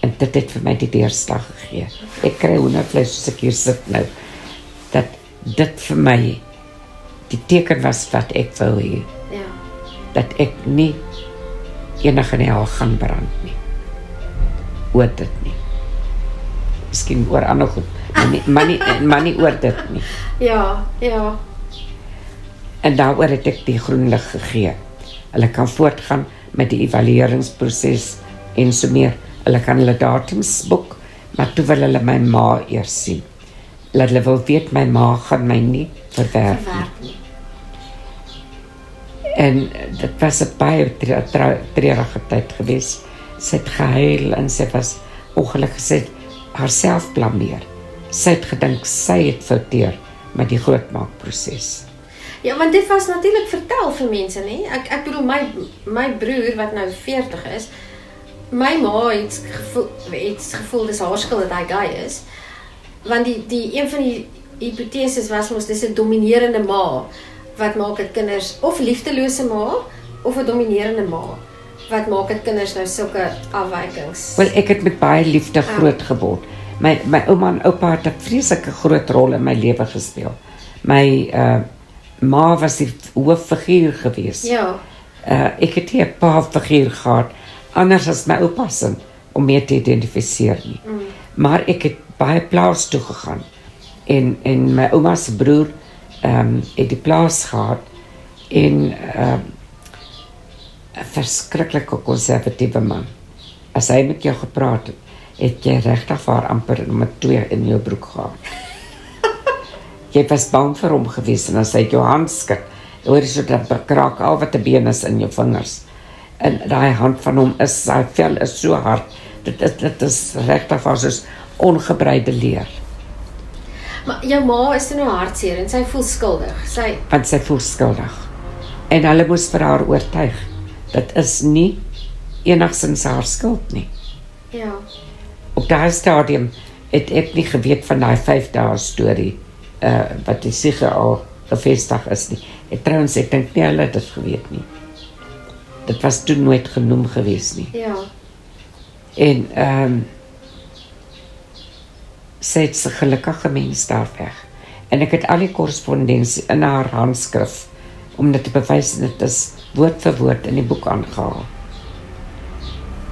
En dit het vir my die deurslag gegee. Ek kry hoendervleis soos ek hier sit nou, dat dit vir my die teken was wat ek wou hê. Ja. Dat ek nie enige in die hel gaan brand nie. Oor dit nie. Miskien oor ander goed, maar nie oor dit nie. Ja. En daaroor het ek die groen lig gegee. Hulle kan voortgaan met die evalueringsproses en so meer. Hulle kan hulle datums boek, maar toe wil hulle my ma eers sien. Hulle wil weet my ma gaan my nie verwerp nie. En dit was 'n baie treurige tyd geweest. Sy het gehuil en sy was ongelukkig, sy het haarself blameer. Sy het gedink sy het fouteer met die grootmaakproses. Ja, want dit was natuurlik vertel vir mense, nie? Ek bedoel, my broer, wat nou 40 is, my ma het gevoel dis haar skuld dat hy gay is, want die een van die hipoteses was mos, dis 'n dominerende ma, wat maak dit kinders, of liefdelose ma, of 'n dominerende ma, wat maak dit kinders nou sulke afwykings. Wel, ek het met baie liefde groot geword. My ouma en oupa het 'n vreeslike groot rol in my lewe gespeel. My ma was die hooffiguur geweest. Ja. Ek het nie 'n pa-figuur gehad, anders as my oupa se, om mee te identifiseer nie. Maar ek het baie plaas toe gegaan. En my ouma se broer het die plaas gehad en 'n verskriklike konservatiewe man. As hy met jou gepraat het jy regtig vir amper met 2 in jou broek gehad. Jy was bang vir hom gewees en as hy jou hand skud, hoor jy so dat bekraak al wat 'n been is in jou vingers. En daai hand van hom sy vel is so hard. Dit is regtig was soos ongebreide leer. Maar jou ma is toe nou hartseer en sy voel skuldig. Want sy voel skuldig. En hulle moes vir haar oortuig. Dit is nie enigstens haar skuld nie. Ja. Op daai stadium het ek nie geweet van daai 5 dae storie wat die siege al gevestig is nie. Trouwens, ek dink nie hulle het dit geweet nie. Dit was toe nooit genoem gewees nie. Ja. En sy het 'n gelukkige mens daar weg. En ek het al die korrespondensie in haar handskrif om dit te bewys en dit is woord vir woord in die boek aangehaal.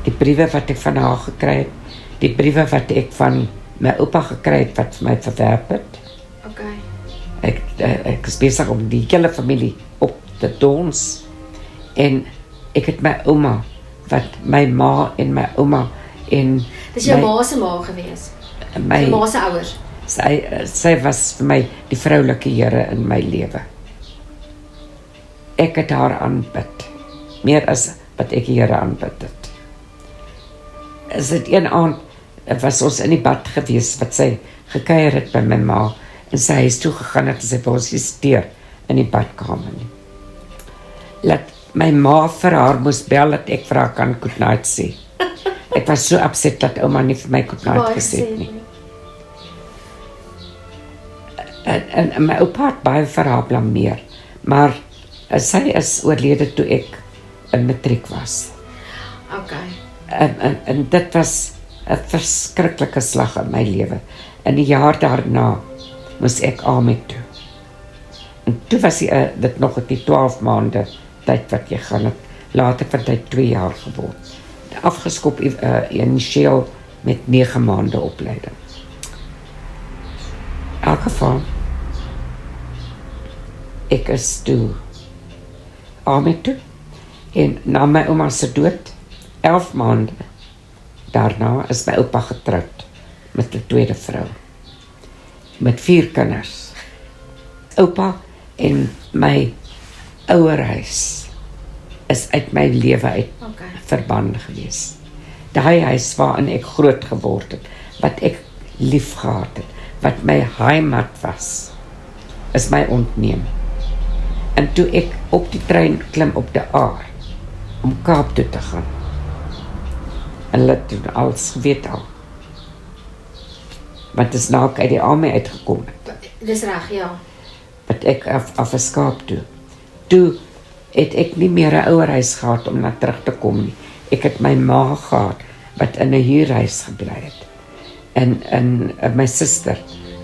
Die briewe wat ek van haar gekry het, die briewe wat ek van my oupa gekry het wat vir my verwerp het. Okay. Ek is besig om die hele familie op te dons. En ek het my ouma, wat my ma en my ouma en Dis jou ma se ma gewees. Jou ma se ouers. Sy was vir my die vroulike Here in my lewe. Ek het haar aanbid, meer as wat ek die Here aanbid het. Is dit een aand, was ons in die bad gewees, wat sy gekuier het by my ma, en sy huis toe gegaan het, en sy was gesteer in die badkamer nie. Laat my ma vir haar moes bel, dat ek vir haar kan good night sê. Ek was so upset, dat ouma nie vir my good night gesê het nie. En my oupa het baie vir haar blameer, maar sy is oorlede toe ek in matriek was. Okay. En dit was 'n verskriklike slag in my lewe. In die jaar daarna moes ek army toe. En toe was dit nog die 12 maande tyd wat jy gaan het. Later het dit 2 jaar geword. Afgeskop initieel met 9 maande opleiding. In elk geval, ek is toe army toe. En na my ouma se dood, 11 maande daarna is my oupa getroud met 'n tweede vrou. Met 4 kinders. Oupa en my ouerhuis is uit my lewe uit verbann gewees. Daai huis waarin ek groot geword het, wat ek lief gehad het, wat my heimat was, is my ontneem. En toe ek op die trein klim op die Aar, om Kaap toe te gaan, en hulle het toen alles geweet al. Want is nou ek uit die army uitgekom het. Dis reg, ja. Wat ek af is Kaap toe. Toe het ek nie meer 'n ouerhuis gehad om na terug te kom nie. Ek het my ma gehad, wat in 'n huurhuis gebly het. En my suster,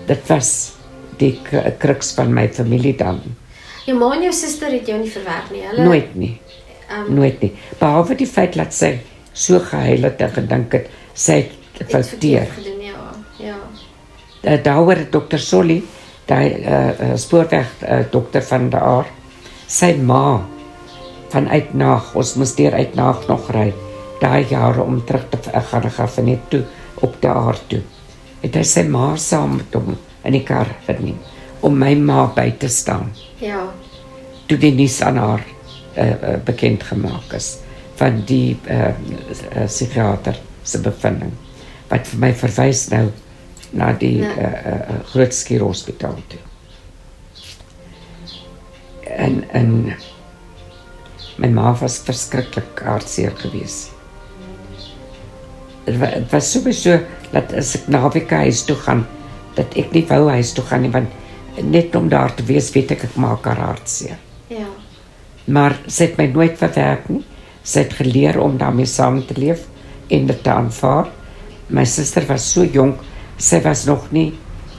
dit was die kruks van my familie dan. Jou ma en jou suster het jou nie verwerp nie, hulle? Nooit nie. Nooit nie. Behalwe die feit dat sy so gehuil het en gedink het, sy het verteer. Gedoen, ja. Daaroor het Dr. Solly, die spoorweg dokter van die Aar, sy ma van Uitnaag, ons moes deur Uitnaag nog ry, daai jare om terug te gaan net toe op die Aar toe. Het hy sy ma saam met hom in die kar geneem, om my ma by te staan. Ja. Toe die nuus aan haar bekend gemaak is, van die psigiater se bevinding, wat vir my verwys nou na die Groot Schuur Hospitaal toe. En my ma was verskriklik hartseer gewees. Het was sowieso, dat as ek naweke huis toe gaan, dat ek nie wou huis toe gaan nie, want net om daar te wees, weet ek maak haar hartseer. Ja. Maar sy het my nooit verwerp nie. Sy het geleer om daarmee saam te leef en dit te aanvaar. My suster was so jonk, sy was nog nie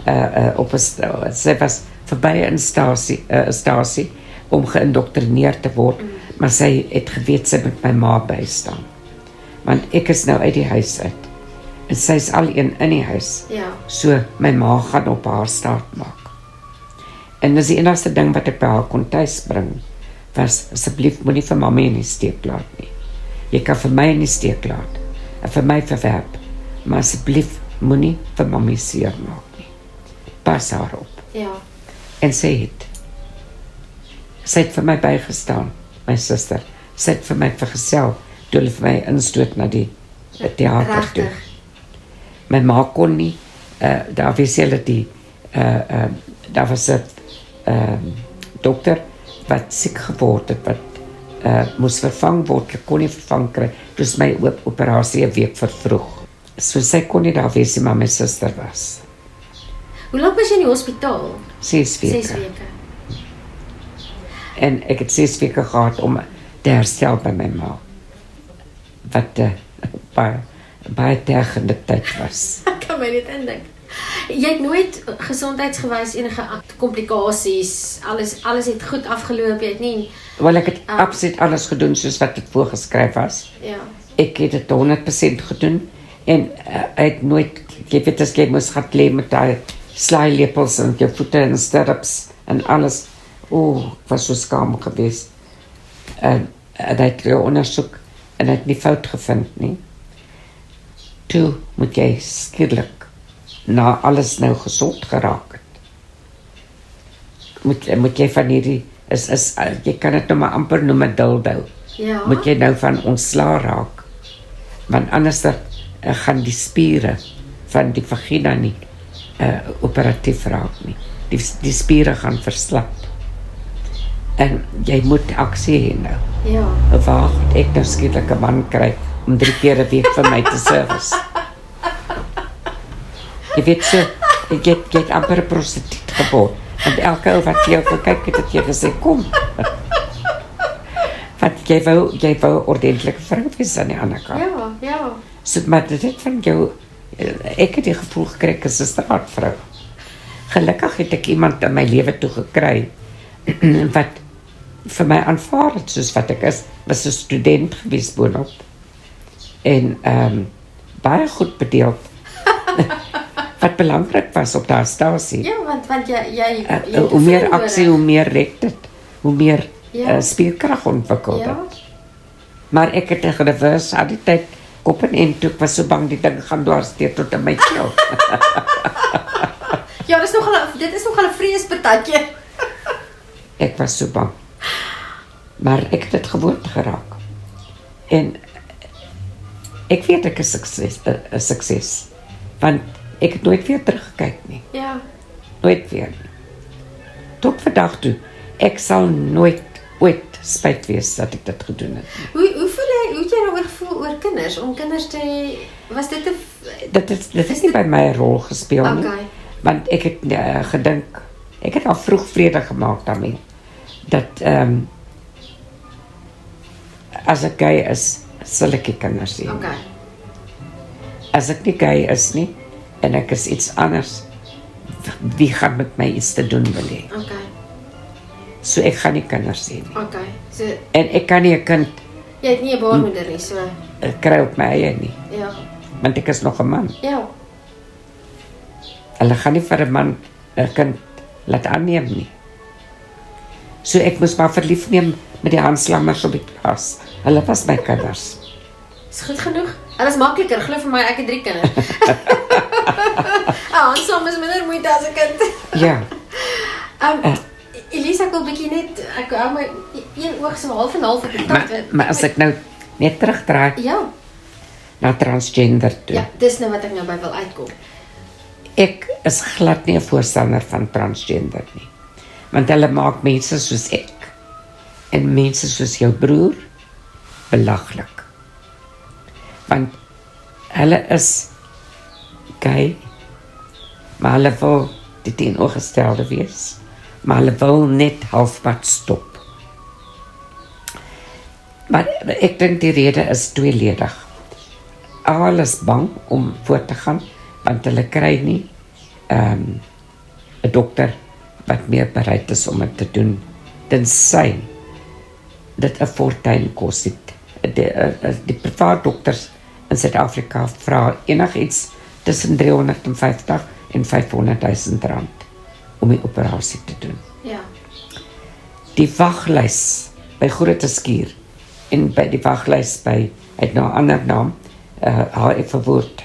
sy was verby 'n stasie om geïndoktrineerd te word, maar sy het geweet sy moet my ma bystaan. Want ek is nou uit die huis uit. En sy is alleen in die huis. Ja. So my ma gaan op haar staat maak. En dis die enigste ding wat ek by haar kon tuis bring, was asseblief moenie vir mamma in die steek laat nie. Jy kan vir my in die steek laat, en vir my verwerp, maar asseblief moenie vir mamma seer maak nie. Pas haar op. Ja. En sy het vir my bygestaan, my suster, sy het vir my vergesel, toe hulle vir my instoot na die theater toe. My ma kon nie, daar was hulle daar was 'n dokter wat siek geword het, wat moes vervang word, kon nie vervang kry, dus my operasie 'n week vervroeg. So sy kon nie daar wees nie, maar my suster was. Hoe lank was jy in die hospitaal? 6 weke. 6 weke. En ek het 6 weke gehad om te herstel by my ma. Wat baie tergende tyd was. Ek kan my net indink. Jy het nooit gesondheidsgewys enige komplikasies, alles het goed afgeloop, jy het nie... Wel, ek het absoluut alles gedoen soos wat het voorgeskryf was. Ja. Ek het het 100% gedoen en hy het nooit, jy weet as jy moes gaan lê met die slaailepels en jou voete en stirrups en alles. Ek was so skaam geweest. En hy het jou ondersoek en hy het nie fout gevind nie. Toe moet jy skielik, na alles nou gesond geraak het, moet jy van hierdie, jy kan het nou maar amper noem 'n dildo. Ja. Moet jy nou van ontsla raak, want anders gaan die spiere van die vagina nie operatief raak nie. Die spiere gaan verslap. En jy moet aksie hê nou. Ja. Waar ek nou skielik 'n man kry om 3 keer 'n week vir my te service. Jy weet so, jy het amper 'n prostituut geword. Want elke ou wat jou gekyk het jy gesê, kom. Want jy wou ordentlike vrou wees aan die ander kant. Ja. So, maar dit het van jou, ek het die gevoel gekry, ek is 'n straatvrou. Gelukkig het ek iemand in my lewe toe gekry, wat vir my aanvaar het soos wat ek is, was 'n student gewees boonop. En baie goed bedeeld. Wat belangrik was op daardie stasie. Ja, want jy hoe meer aksie, hoe meer rek dit, hoe meer spierkrag ontwikkel dit. Ja. Maar ek het 'n reverse al die tyd kop en toe, ek was so bang die ding gaan dwarsteer tot in my keel. Ja, dit is nogal 'n vreespartytjie. Ek was so bang. Maar ek het dit gewoond geraak. En ek weet ek is 'n sukses. Want ek het nooit weer teruggekyk nie. Ja. Nooit weer nie. Tot vandag toe, ek sal nooit ooit spyt wees dat ek dit gedoen het. Hoe het jy daaroor gevoel oor kinders? Om kinders te hê, was dit 'n... Dit is nie by my 'n rol gespeel nie. Okay. Want ek het gedink, ek het al vroeg vrede gemaak daarmee. Dat as ek gay is, sal ek nie kinders hê. Okay. As ek nie gay is nie, en ek is iets anders, wie gaan met my iets te doen wil hê? Okay. So ek gaan nie kinders hê nie. Okay. So En ek kan nie 'n kind jy het nie 'n baarmoeder nie, so kry op my eie nie, ja. want ek is nog 'n man. Ja. Hulle gaan nie vir 'n man 'n kind laat aanneem nie. So ek moes maar verlief neem met die handslammers op die plaas. Hulle was my kinders. Is goed genoeg? Dit is makliker, glo vir my, ek het 3 kinders. Handsaam is minder moeite as 'n kind. Ja. Elisa, ek wil bietjie net, ek hou my een oog so half en half op die kant. Maar as ek nou net terugdraai Ja, na transgender toe. ja, dis nou wat ek nou by wil uitkom. Ek is glad nie 'n voorstander van transgender nie. Want hulle maak mense soos ek en mense soos jou broer belaglik. Want hulle is gay, maar hulle wil die teenoorgestelde wees. Maar hulle wil net halfpad stop. Maar ek dink die rede is tweeledig. Hulle is bang om voort te gaan, want hulle kry nie 'n dokter wat meer bereid is om dit te doen, tensy dit 'n fortuin kos. Die private dokters in Suid-Afrika vra enigiets tussen 350 en 500 000 rand om die operasie te doen. Ja. Die waglys by Grote Skuur en by die waglys by, het nou 'n ander naam, HF Woord.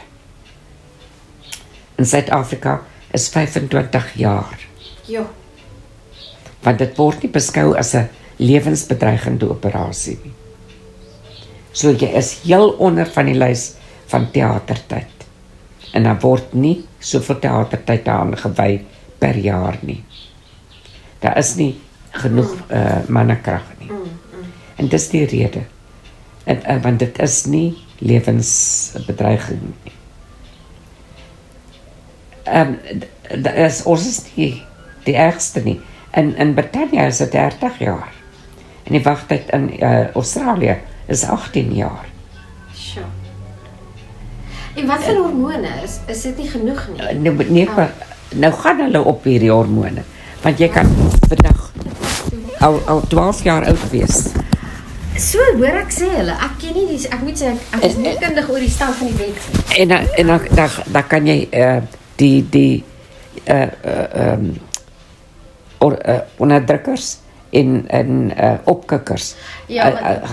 In Suid-Afrika is 25 jaar. Jo. Want dit word nie beskou as 'n lewensbedreigende operasie nie. So jy is heel onder van die lys van teatertyd. En dan word nie soveel teatertyd daaraan gewy per jaar nie. Daar is nie genoeg mannekrag nie. En dis die rede. Want dit is nie lewensbedreiging nie. Ons is nie die ergste nie. In Britannia is dit 30 jaar. En die wagtyd in Australië is 18 jaar. Sure. En wat van hormone? Is dit nie genoeg nie? Nou gaan hulle op hierdie hormone. Want jy kan vandag al 12 jaar oud wees. So hoor ek sê hulle, ek ken nie ek moet sê ek is nie kundig oor die stand van die wet nie. En dan kan jy die onderdrukkers en opkikkers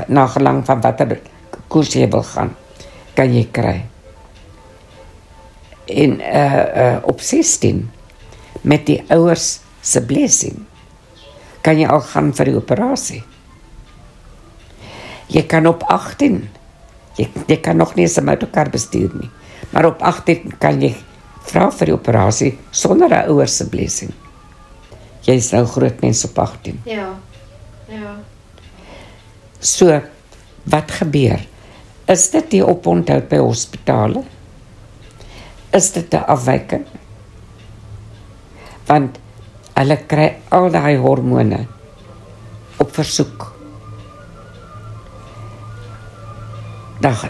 na gelang van watter koers jy wil gaan, kan jy kry. En op 16 met die ouers se blessing kan jy al gaan vir die operasie. Jy kan op 18, jy kan nog nie eens 'n motorkar bestuur nie, maar op 18 kan jy vra vir die operasie sonder 'n ouers se blessing. Jy is nou groot mens op 18. Ja. So, wat gebeur? Is dit die oponthoud by hospitale? Is dit 'n afwyking? Want hulle kry al daai hormone op versoek.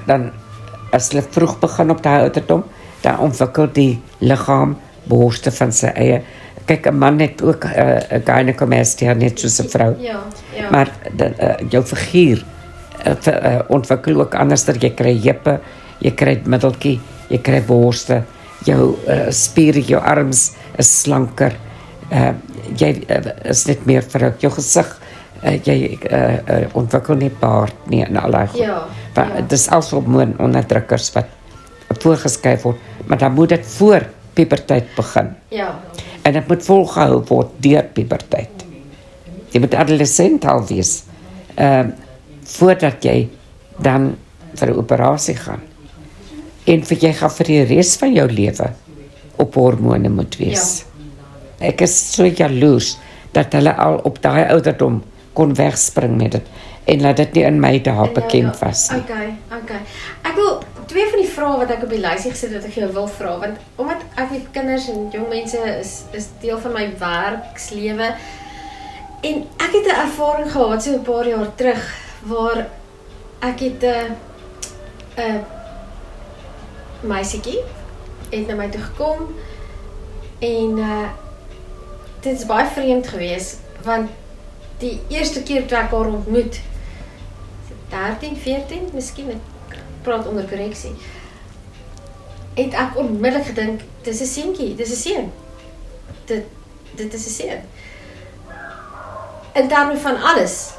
Dan as hulle vroeg begin op daai ouderdom, dan ontwikkel die liggaam behoefte van sy eie. Kyk, 'n man het ook 'n gynecomastia net soos 'n vrou. Ja. Maar jou figuur ontwikkel ook anders. Jy kry heupe, jy kry middeltjie, jy kry borste, jou spiere, jou arms is slanker. Jy is net meer vrou. Jou gesig, jy ontwikkel nie baard nie en al daai goed. Ja. Dit is als hormoononderdrukkers wat voorgeskryf word, maar dan moet dit voor puberteit begin. Ja. En dit moet volgehou word deur puberteit. Jy moet adolescent al wees, voordat jy dan vir 'n operasie gaan. En jy gaan vir die res van jou lewe op hormone moet wees. Ja. Ek is so jaloers dat hulle al op daai ouderdom kon wegspring met dit en laat dit nie in my dae bekend was nie. Okay. Ek wil twee van die vrae wat ek op die lysie gesit het wat ek jou wil vra, want omdat ek met kinders en jong mense is deel van my werkslewe en ek het 'n ervaring gehad so 'n paar jaar terug waar ek het 'n meisietjie het na my toe gekom en dit is baie vreemd geweest want die eerste keer toe ek haar ontmoet 13, 14 miskien, ek praat onder korreksie, het ek onmiddellik gedink dis 'n seentjie, dis 'n seun, dit is 'n seun in terme van alles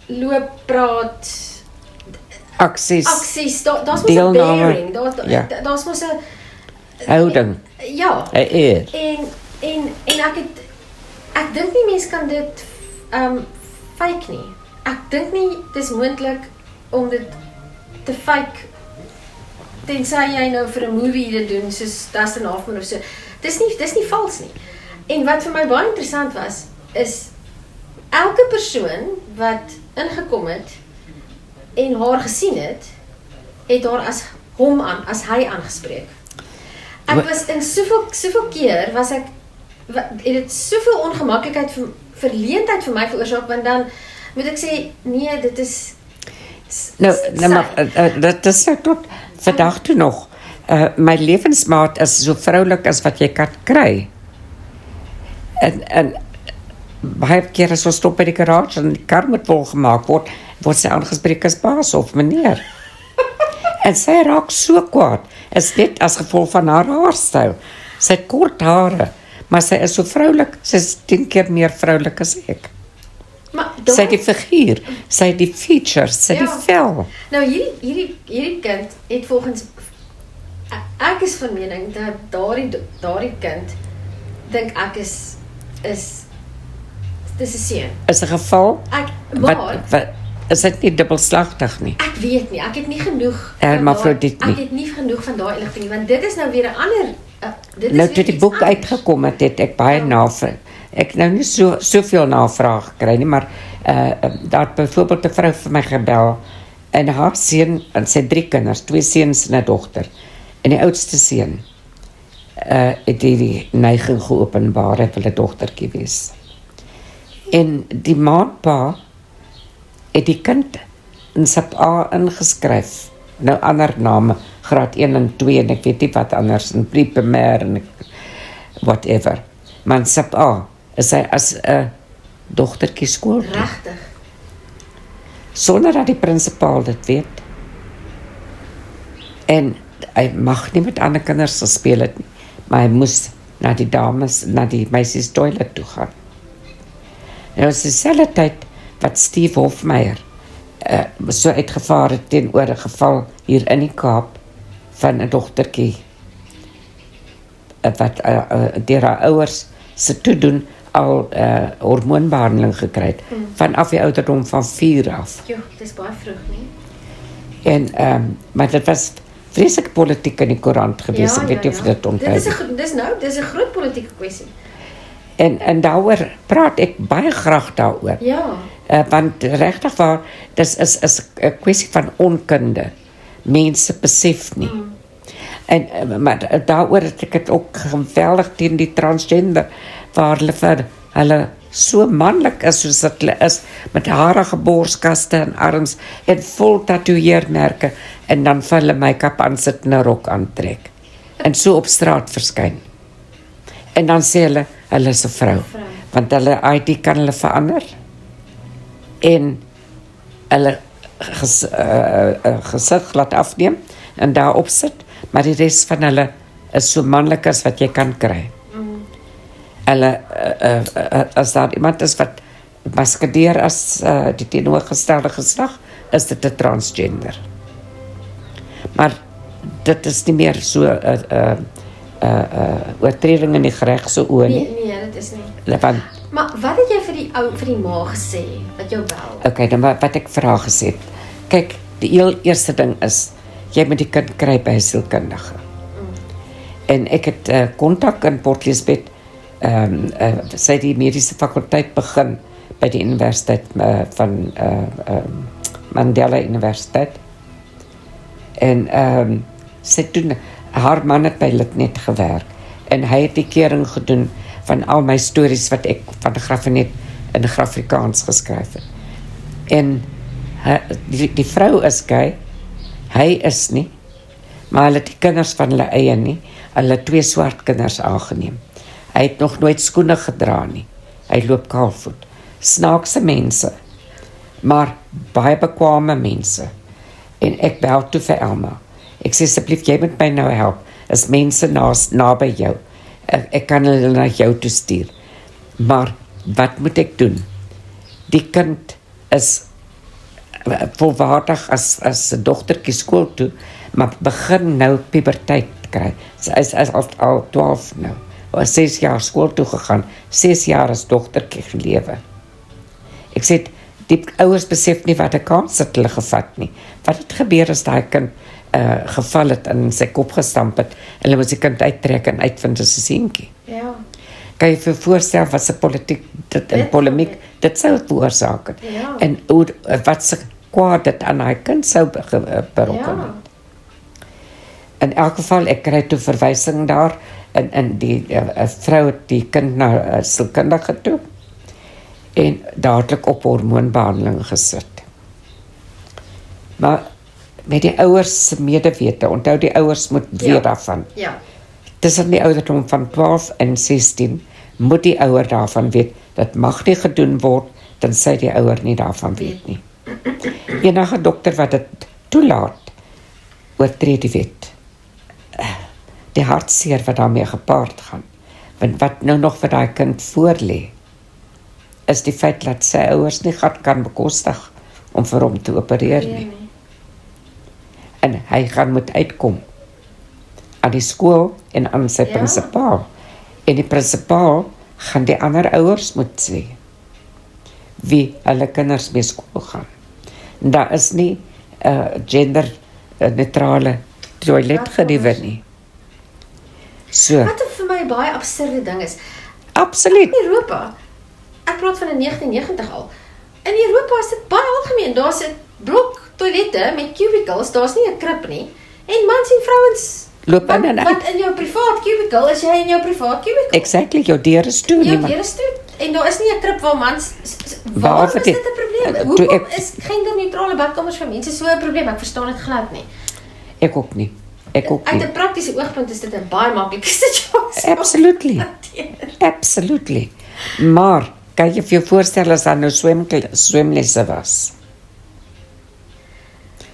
loop, praat, aksies, daar's mos 'n bearing, daar's mos 'n houding, ja, 'n eer. En ek dink nie mense kan dit fake nie. Ek dink nie dis moontlik om dit te fake tensy jy nou vir 'n movie dit doen soos Dustin Hoffman of so. Dis nie vals nie. En wat vir my baie interessant was is elke persoon wat ingekom het en haar gesien het haar as hy aangespreek. Ek was in soveel keer was ek het dit soveel ongemaklikheid verleentheid vir my veroorsaak want dan moet ek sê nee, dit is maar dit is tot vandag toe nog. My lewensmaat is so vroulik as wat jy kan kry. En baie keer as ons stop by die garage en die kar moet volgemaak word sy aangespreek as baas of meneer. En sy raak so kwaad, is net as gevolg van haar haarstyl. Sy het kort hare, maar sy is so vroulik, sy is 10 keer meer vroulik as ek. Sy het die figuur, sy het die features, sy het die vel. Nou hierdie kind het volgens ek is van mening dat daardie kind dink ek is dis 'n seun. Is 'n geval is dit nie dubbelslagtig nie? Ek weet nie, ek het nie genoeg Hermafrodiet van daai- nie. Ek het nie genoeg van daai inligting nie, want dit is nou weer 'n ander dit is Nou weer toe die iets boek anders. uitgekom het ek baie navraag. Ek het nou nie soveel navraag gekry nie, maar daar het byvoorbeeld 'n vrou vir my gebel en haar seun, en sy 3 kinders, 2 seuns en 'n dogter. En die oudste seun het die neiging geopenbaar, hy wil 'n dogtertjie wees. En die maatpa het die kind in SAP A ingeskryf. Nou ander name, graad 1 en 2 en ek weet nie wat anders, in pre-primêr en whatever. Maar in SAP A is hy as 'n dogtertjie skool toe, Regtig. sonder dat die prinsipaal dit weet. En hy mag nie met ander kinders gespeel het nie, maar hy moes na die meisies toilet toe gaan. Nou is dieselfde tyd wat Steve Hofmeyer so uitgevaar het teenoor 'n geval hier in die Kaap van 'n dogtertjie wat deur haar ouers se toedoen al hormoonbehandeling gekry het vanaf die ouderdom van 4 af. Jo, dis baie vroeg, nie? En maar dit was vreeslik politiek in die koerant gewees. Ek weet nie of jy dit onthou. Dis 'n groot politieke kwessie. En daaroor praat ek baie graag daaroor. Ja. Want regtig waar, dis is 'n kwessie van onkunde. Mense besef nie. Maar daaroor het ek dit ook geweldig teen die transgender, waar hulle so manlik is soos dat hulle is, met harige borskaste en arms en vol tatoeëermerke, en dan vir hulle make-up aansit en 'n rok aantrek. En so op straat verskyn. En dan sê hulle is 'n vrou. Want hulle ID kan hulle verander. En hulle gesig laat afneem en daarop sit, maar die res van hulle is so manlik as wat jy kan kry. Hulle as daar iemand is wat maskeer as die teenoorgestelde geslag, is dit 'n transgender. Maar dit is nie meer so oortreding in die reg so oë nie. Nee, dit is nie. Want Maar wat het jy vir die ma gesê wat jou bel? okay, dan wat ek vir haar gesê het. Kyk, die heel eerste ding is jy moet die kind kry by 'n sielkundige. En ek het kontak in Port Elizabeth, sy die mediese fakulteit begin by die universiteit van Mandela Universiteit. En sy doen, haar man het by Litnet gewerk en hy het die kering gedoen van al my stories wat ek van Grafenet in Afrikaans geskryf het. En die vrou is gay, hy is nie, maar hulle het die kinders van hulle eie nie, hulle 2 swart kinders aangeneem. Hy het nog nooit skoene gedra nie, hy loop kaalvoet. Snaakse mense, maar baie bekwame mense. En ek bel toe vir Elma. Ek sê asseblief, jy moet my nou help, is mense naby jou. Ek kan hulle na jou toe stuur. Maar wat moet ek doen? Die kind is volwaardig as 'n dogtertjie skool toe, maar begin nou puberteit kry. Sy is al 12 nou. 6 jaar skool toe gegaan, 6 jaar as dogtertjie gelewe. Ek sê, die ouers besef nie wat 'n kans het hulle gevat nie. Wat het gebeur as daai kind geval het en sy kop gestamp het, en hulle moes die kind uittrek en uitvind as 'n seentjie. Ja. Kan jy vir voorstel wat se politiek en polemiek dit sou veroorsaak het? Ja. En wat se kwaad dit aan daai kind sou berokken het. In elk geval, ek kry toe verwysing daar, en die vrou het die kind na 'n sielkundige toe, en dadelik op hormoonbehandeling gesit. Maar met die ouers se medewete, onthou die ouers moet weet daarvan. Ja. Tussen die ouderdom van 12 en 16 moet die ouer daarvan weet, dat mag nie gedoen word, tensy die ouer nie daarvan weet nie. Enige dokter wat dit toelaat, oortree die wet. Die hartseer wat daarmee gepaard gaan, want wat nou nog vir daai kind voorlê, is die feit dat sy ouers nie kan bekostig om vir hom te opereer nie. En hy gaan moet uitkom aan die skool en aan sy prinsipaal. En die prinsipaal gaan die ander ouers moet sê wie hulle kinders mee skool gaan. Daar is nie gender neutrale toiletgeriewe nie. So, Wat vir my baie absurde ding is, absoluut. in Europa, ek praat van in 1990 al, in Europa is dit baie algemeen, daar's 'n blok toilette met cubicles, daar's nie 'n krib nie, en mans en vrouens, Loop in en uit. want in jou privaat cubicle, is jy in jou privaat cubicle. Exactly, jou deur is toe. Jou niemand- deur is toe, en daar is nie 'n krib waar mans, waarom Behalve is dit 'n probleem? toe Hoekom ek- is genderneutrale badkamers vir mense so 'n probleem? Ek verstaan dit glad nie. Ek ook nie. Uit 'n praktiese oogpunt is dit 'n baie maklike situasie. Absolutely. Absolutely. Maar, kan jy vir jou voorstel as daar nou swemlesse was?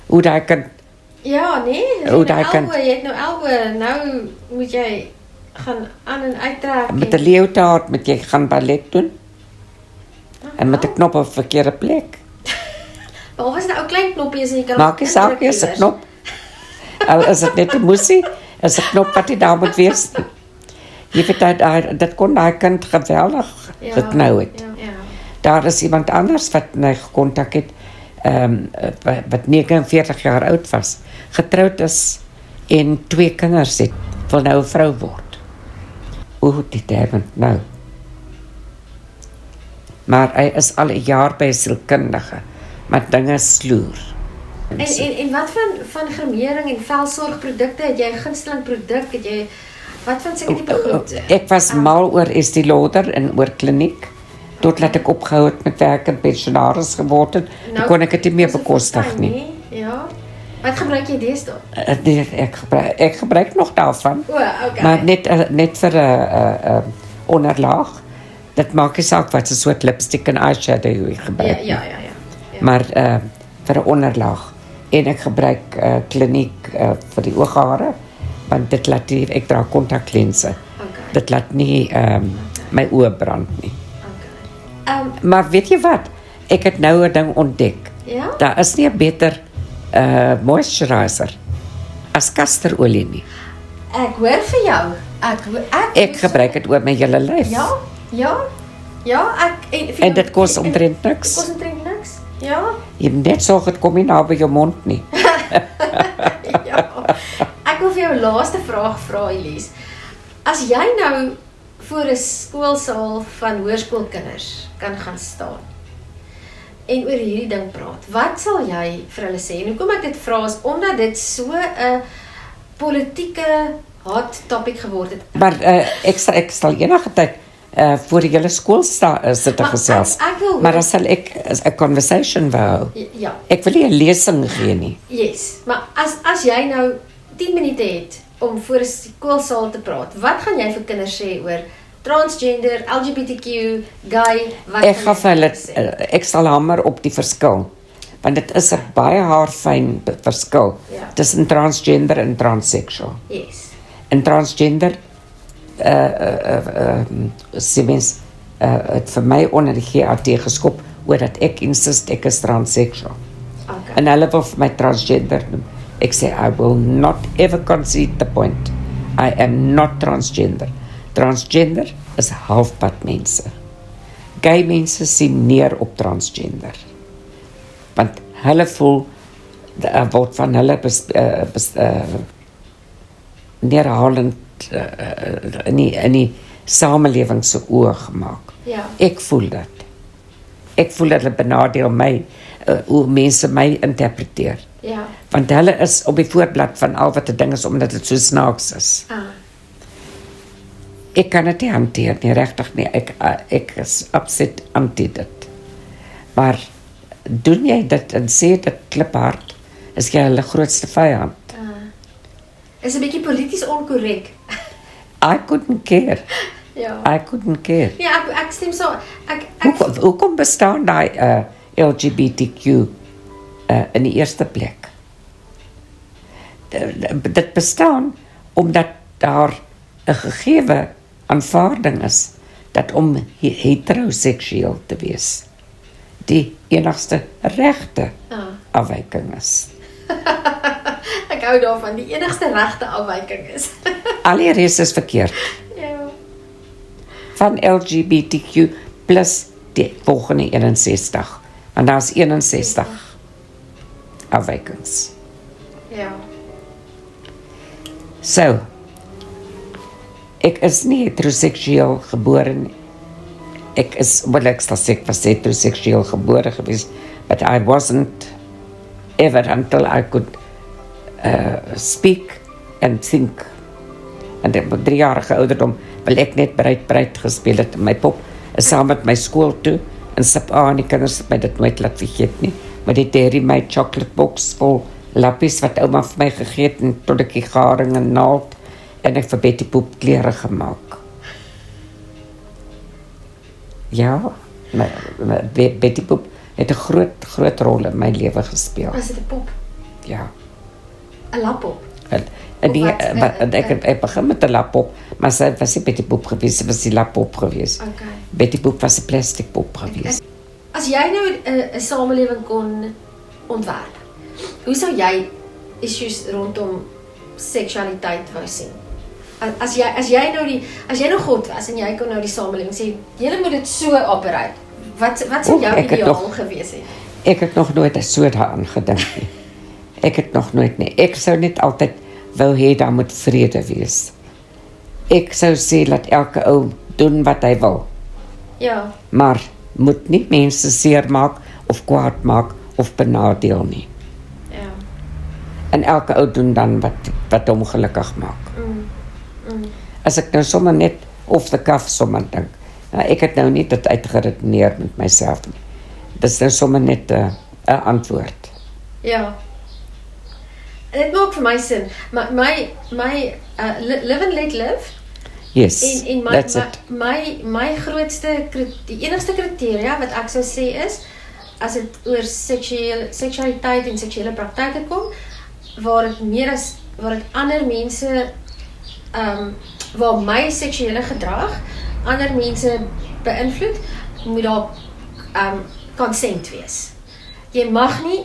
Hoe daai kan, Ja, nee, Hoe daai kan- jy het nou elbow, nou moet jy gaan aan en uittrek. met 'n leeuwtaart moet jy gaan ballet doen? En met 'n knop op 'n verkeerde plek. Behalwe as 'n ou klein knoppie is en jy kan Maak nie saak nie, is 'n knop. Al is dit net 'n moesie, is 'n knop wat jy daar moet wees. Jy weet dat kon daai kind geweldig geknou het. Ja. Daar is iemand anders wat my gekontak het, wat 49 jaar oud was, getroud is en 2 kinders het, wil nou 'n vrou word. Hoe die damn nou. Maar hy is al 'n jaar by 'n sielkundige, maar dinge sloer. En wat van gremering en velsorgprodukte, het jy 'n gunsteling produk, het jy wat van seker tipe goed? Ek was mal oor Estee Lauder en oor kliniek, totdat ek opgehou het met werk en pensionaris geword het, nou kon ek dit nie meer is dit bekostig fyn, nie. nee? Ja. Wat gebruik jy deesdae? Ek gebruik nog daarvan, O, okay. maar net vir 'n onderlaag. Dit maak nie saak wat 'n soort lipstick en eyeshadow ek gebruik. Ja. Maar vir 'n onderlaag. En ek gebruik kliniek vir die ooghare, want dit laat nie, ek dra kontaklense. Okay. Dit laat nie my oë brand nie. Okay. Maar weet jy wat? Ek het nou 'n ding ontdek. Ja? Daar is nie 'n beter moisturizer as kasterolie nie. Ek hoor vir jou. Ek gebruik dit oor my hele lyf. Ja, En dit kos omtrent niks. Dit kos omtrent niks. Ja. Jy moet net sorg dit kom nie naby jou mond nie. Ja. Ek wil vir jou 'n laaste vraag vra, Elise. As jy nou voor 'n skoolsaal van hoërskoolkinders kan gaan staan en oor hierdie ding praat, wat sal jy vir hulle sê? En hoekom ek dit vra is omdat dit so 'n politieke hot topic geword het. Maar ek sal enige tyd voor die hele skool sit Maar gesels. ek wil hoor- Maar dan sal ek 'n conversation hou. Ja, Ek wil nie 'n lesing gee nie. yes. Maar as jy nou 10 minute het om voor 'n skoolsaal te praat, wat gaan jy vir kinders sê oor transgender, LGBTQ, gay, wat Ek gaan gaan vir hulle sê? ek sal hamer op die verskil. Want dit is 'n baie haarfyn verskil Ja. tussen transgender en transseksueel. Yes. En transgender sê mens het vir my onder die GAT geskop oor dat ek insist ek is transseksueel. Okay. En hulle wil vir my transgender noem. Ek sê I will not ever concede the point. I am not transgender. Transgender is halfpad mense. Gay mense sien neer op transgender. Want hulle voel word van hulle neerhalend in die samelewing se oë gemaak. Ja. Ek voel dat. Ek voel dat hulle benadeel my, hoe mense my interpreteer. Ja. Want hulle is op die voorblad van al wat 'n ding is, omdat dit so snaaks is. Ek kan dit nie hanteer nie, regtig nie. Ek is absoluut anti dit. Maar doen jy dit en sê dit kliphard, is jy hulle grootste vyand. Is 'n bietjie polities onkorrek. I couldn't care. Ja. I couldn't care. Ja, ek stem so. Hoekom bestaan daai LGBTQ in die eerste plek? Dit bestaan omdat daar 'n gegewe aanvaarding is dat om heteroseksueel te wees die enigste regte afwyking is. Ek hou daarvan, die enigste regte afwyking is. Al die res is verkeerd. Ja. Van LGBTQ plus die volgende 61. Want daar's 61. afwykings. Ja. So, ek is nie heteroseksueel gebore nie. Ek sal sê ek was heteroseksueel gebore gewees, but I wasn't ever until I could speak and think. En op 3-jarige ouderdom wil ek net breed gespeel het. My pop is saam met my skool toe, en sip aan, die kinders het my dit nooit laat vergeet nie, met die Dairy My chocolate box vol lappies wat ouma vir my gegee het, en tot ek die garing en naald, en ek vir Betty Boop klere gemaak. Ja, Betty Boop het 'n groot rol in my lewe gespeel. Was dit 'n pop? Ja. 'n lappop? Ek begin met 'n lappop, maar sy was nie Betty Boop gewees, sy was die lappop gewees. Okay. Betty Boop was 'n plastic pop gewees. As jy nou 'n samelewing kon ontwerp, hoe sou jy issues rondom seksualiteit wou sien? As jy nou God was en jy kon nou die samelewing sê, julle moet dit so operate. Wat sou jou ideaal gewees het? Ek het nog nooit so daaraan gedink nie. Ek het nog nooit nie. Ek sou net altyd wou hê daar moet vrede wees. Ek sou sê dat elke ou doen wat hy wil. Ja. Maar moet nie mense seermaak of kwaad maak of benadeel nie. Ja. En elke ou doen dan wat hom gelukkig maak. As ek nou sommer net off the cuff sommer dink. Nou, ek het nou nie dit uitgeredeneer met myself nie. Dit is nou sommer net 'n antwoord. Ja. Dit maak vir my sin. My live and let live. Yes, En that's it. my grootste, die enigste kriteria wat ek sou sê is, as dit oor seksualiteit en seksuele praktyke kom, waar dit ander mense, waar my seksuele gedrag ander mense beïnvloed, moet daar consent wees. Jy mag nie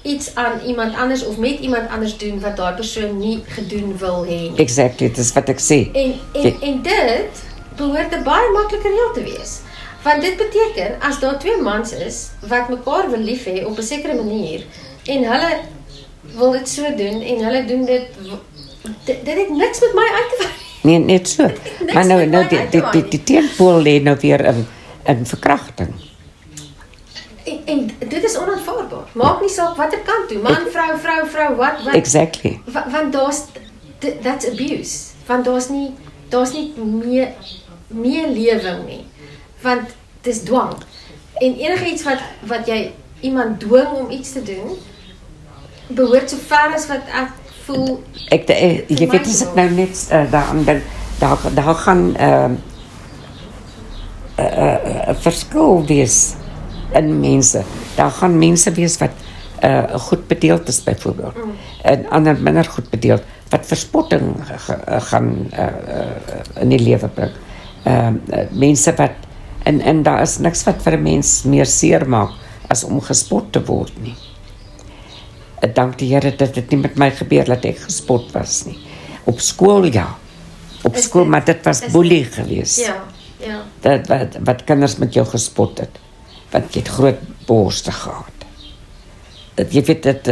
iets aan iemand anders of met iemand anders doen wat daai persoon nie gedoen wil hê nie. Exactly, dit is wat ek sê. En dit behoort 'n baie maklike reël te wees. Want dit beteken, as daar 2 mans is wat mekaar wil lief hê op 'n sekere manier, en hulle wil dit so doen, en hulle doen dit het niks met my uit te werk. Nee, net so. Maar nou die teenpool lê nou weer in verkrachting. En dit is onaanvaarbaar. Maak nie saak watter kant toe, man, vrou, wat. Exactly. Want that's abuse. Want daar's nie meer lewing nie. Want dis dwang. En enigiets wat jy iemand dwing om iets te doen, behoort so ver as wat ek voel. Jy weet, as ek nou net daaraan dink, daar gaan 'n verskil wees in mense. Daar gaan mense wees wat goed bedeeld is byvoorbeeld, en ander minder goed bedeeld, wat verspotting gaan in die lewe bring. Mense wat, en daar is niks wat vir 'n mens meer seer maak as om gespot te word nie. Dank die Here dat dit nie met my gebeur dat ek gespot was nie. Op skool ja. Op skool, maar dit was boelie geweest. Ja. Wat kinders met jou gespot het. Want jy het groot borste gehad. Jy weet dit,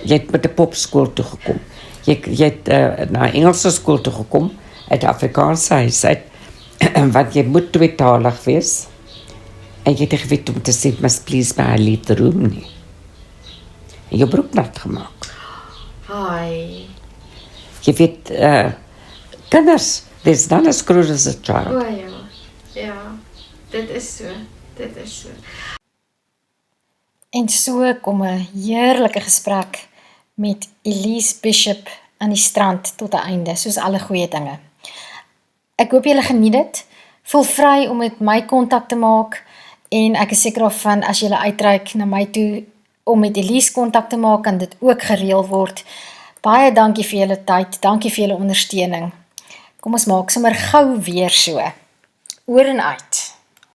jy het met 'n popskool toe gekom. Jy het na Engelse skool toe gekom, uit Afrikaanse huis uit, want jy moet tweetalig wees. En jy het geweet om te sê, must please may I leave the room nie. En jou broek nat gemaak. Hi. Jy weet, kinders, there's none as cruel as a child. O ja, dit is so. En so kom 'n heerlike gesprek met Elise Bishop aan die strand tot 'n einde, soos alle goeie dinge. Ek hoop julle geniet dit. Voel vry om met my kontak te maak, en ek is seker daarvan as julle uitreik na my toe om met Elise kontak te maak, kan dit ook gereël word. Baie dankie vir julle tyd, dankie vir julle ondersteuning. Kom ons maak sommer gou weer so. Oor en uit.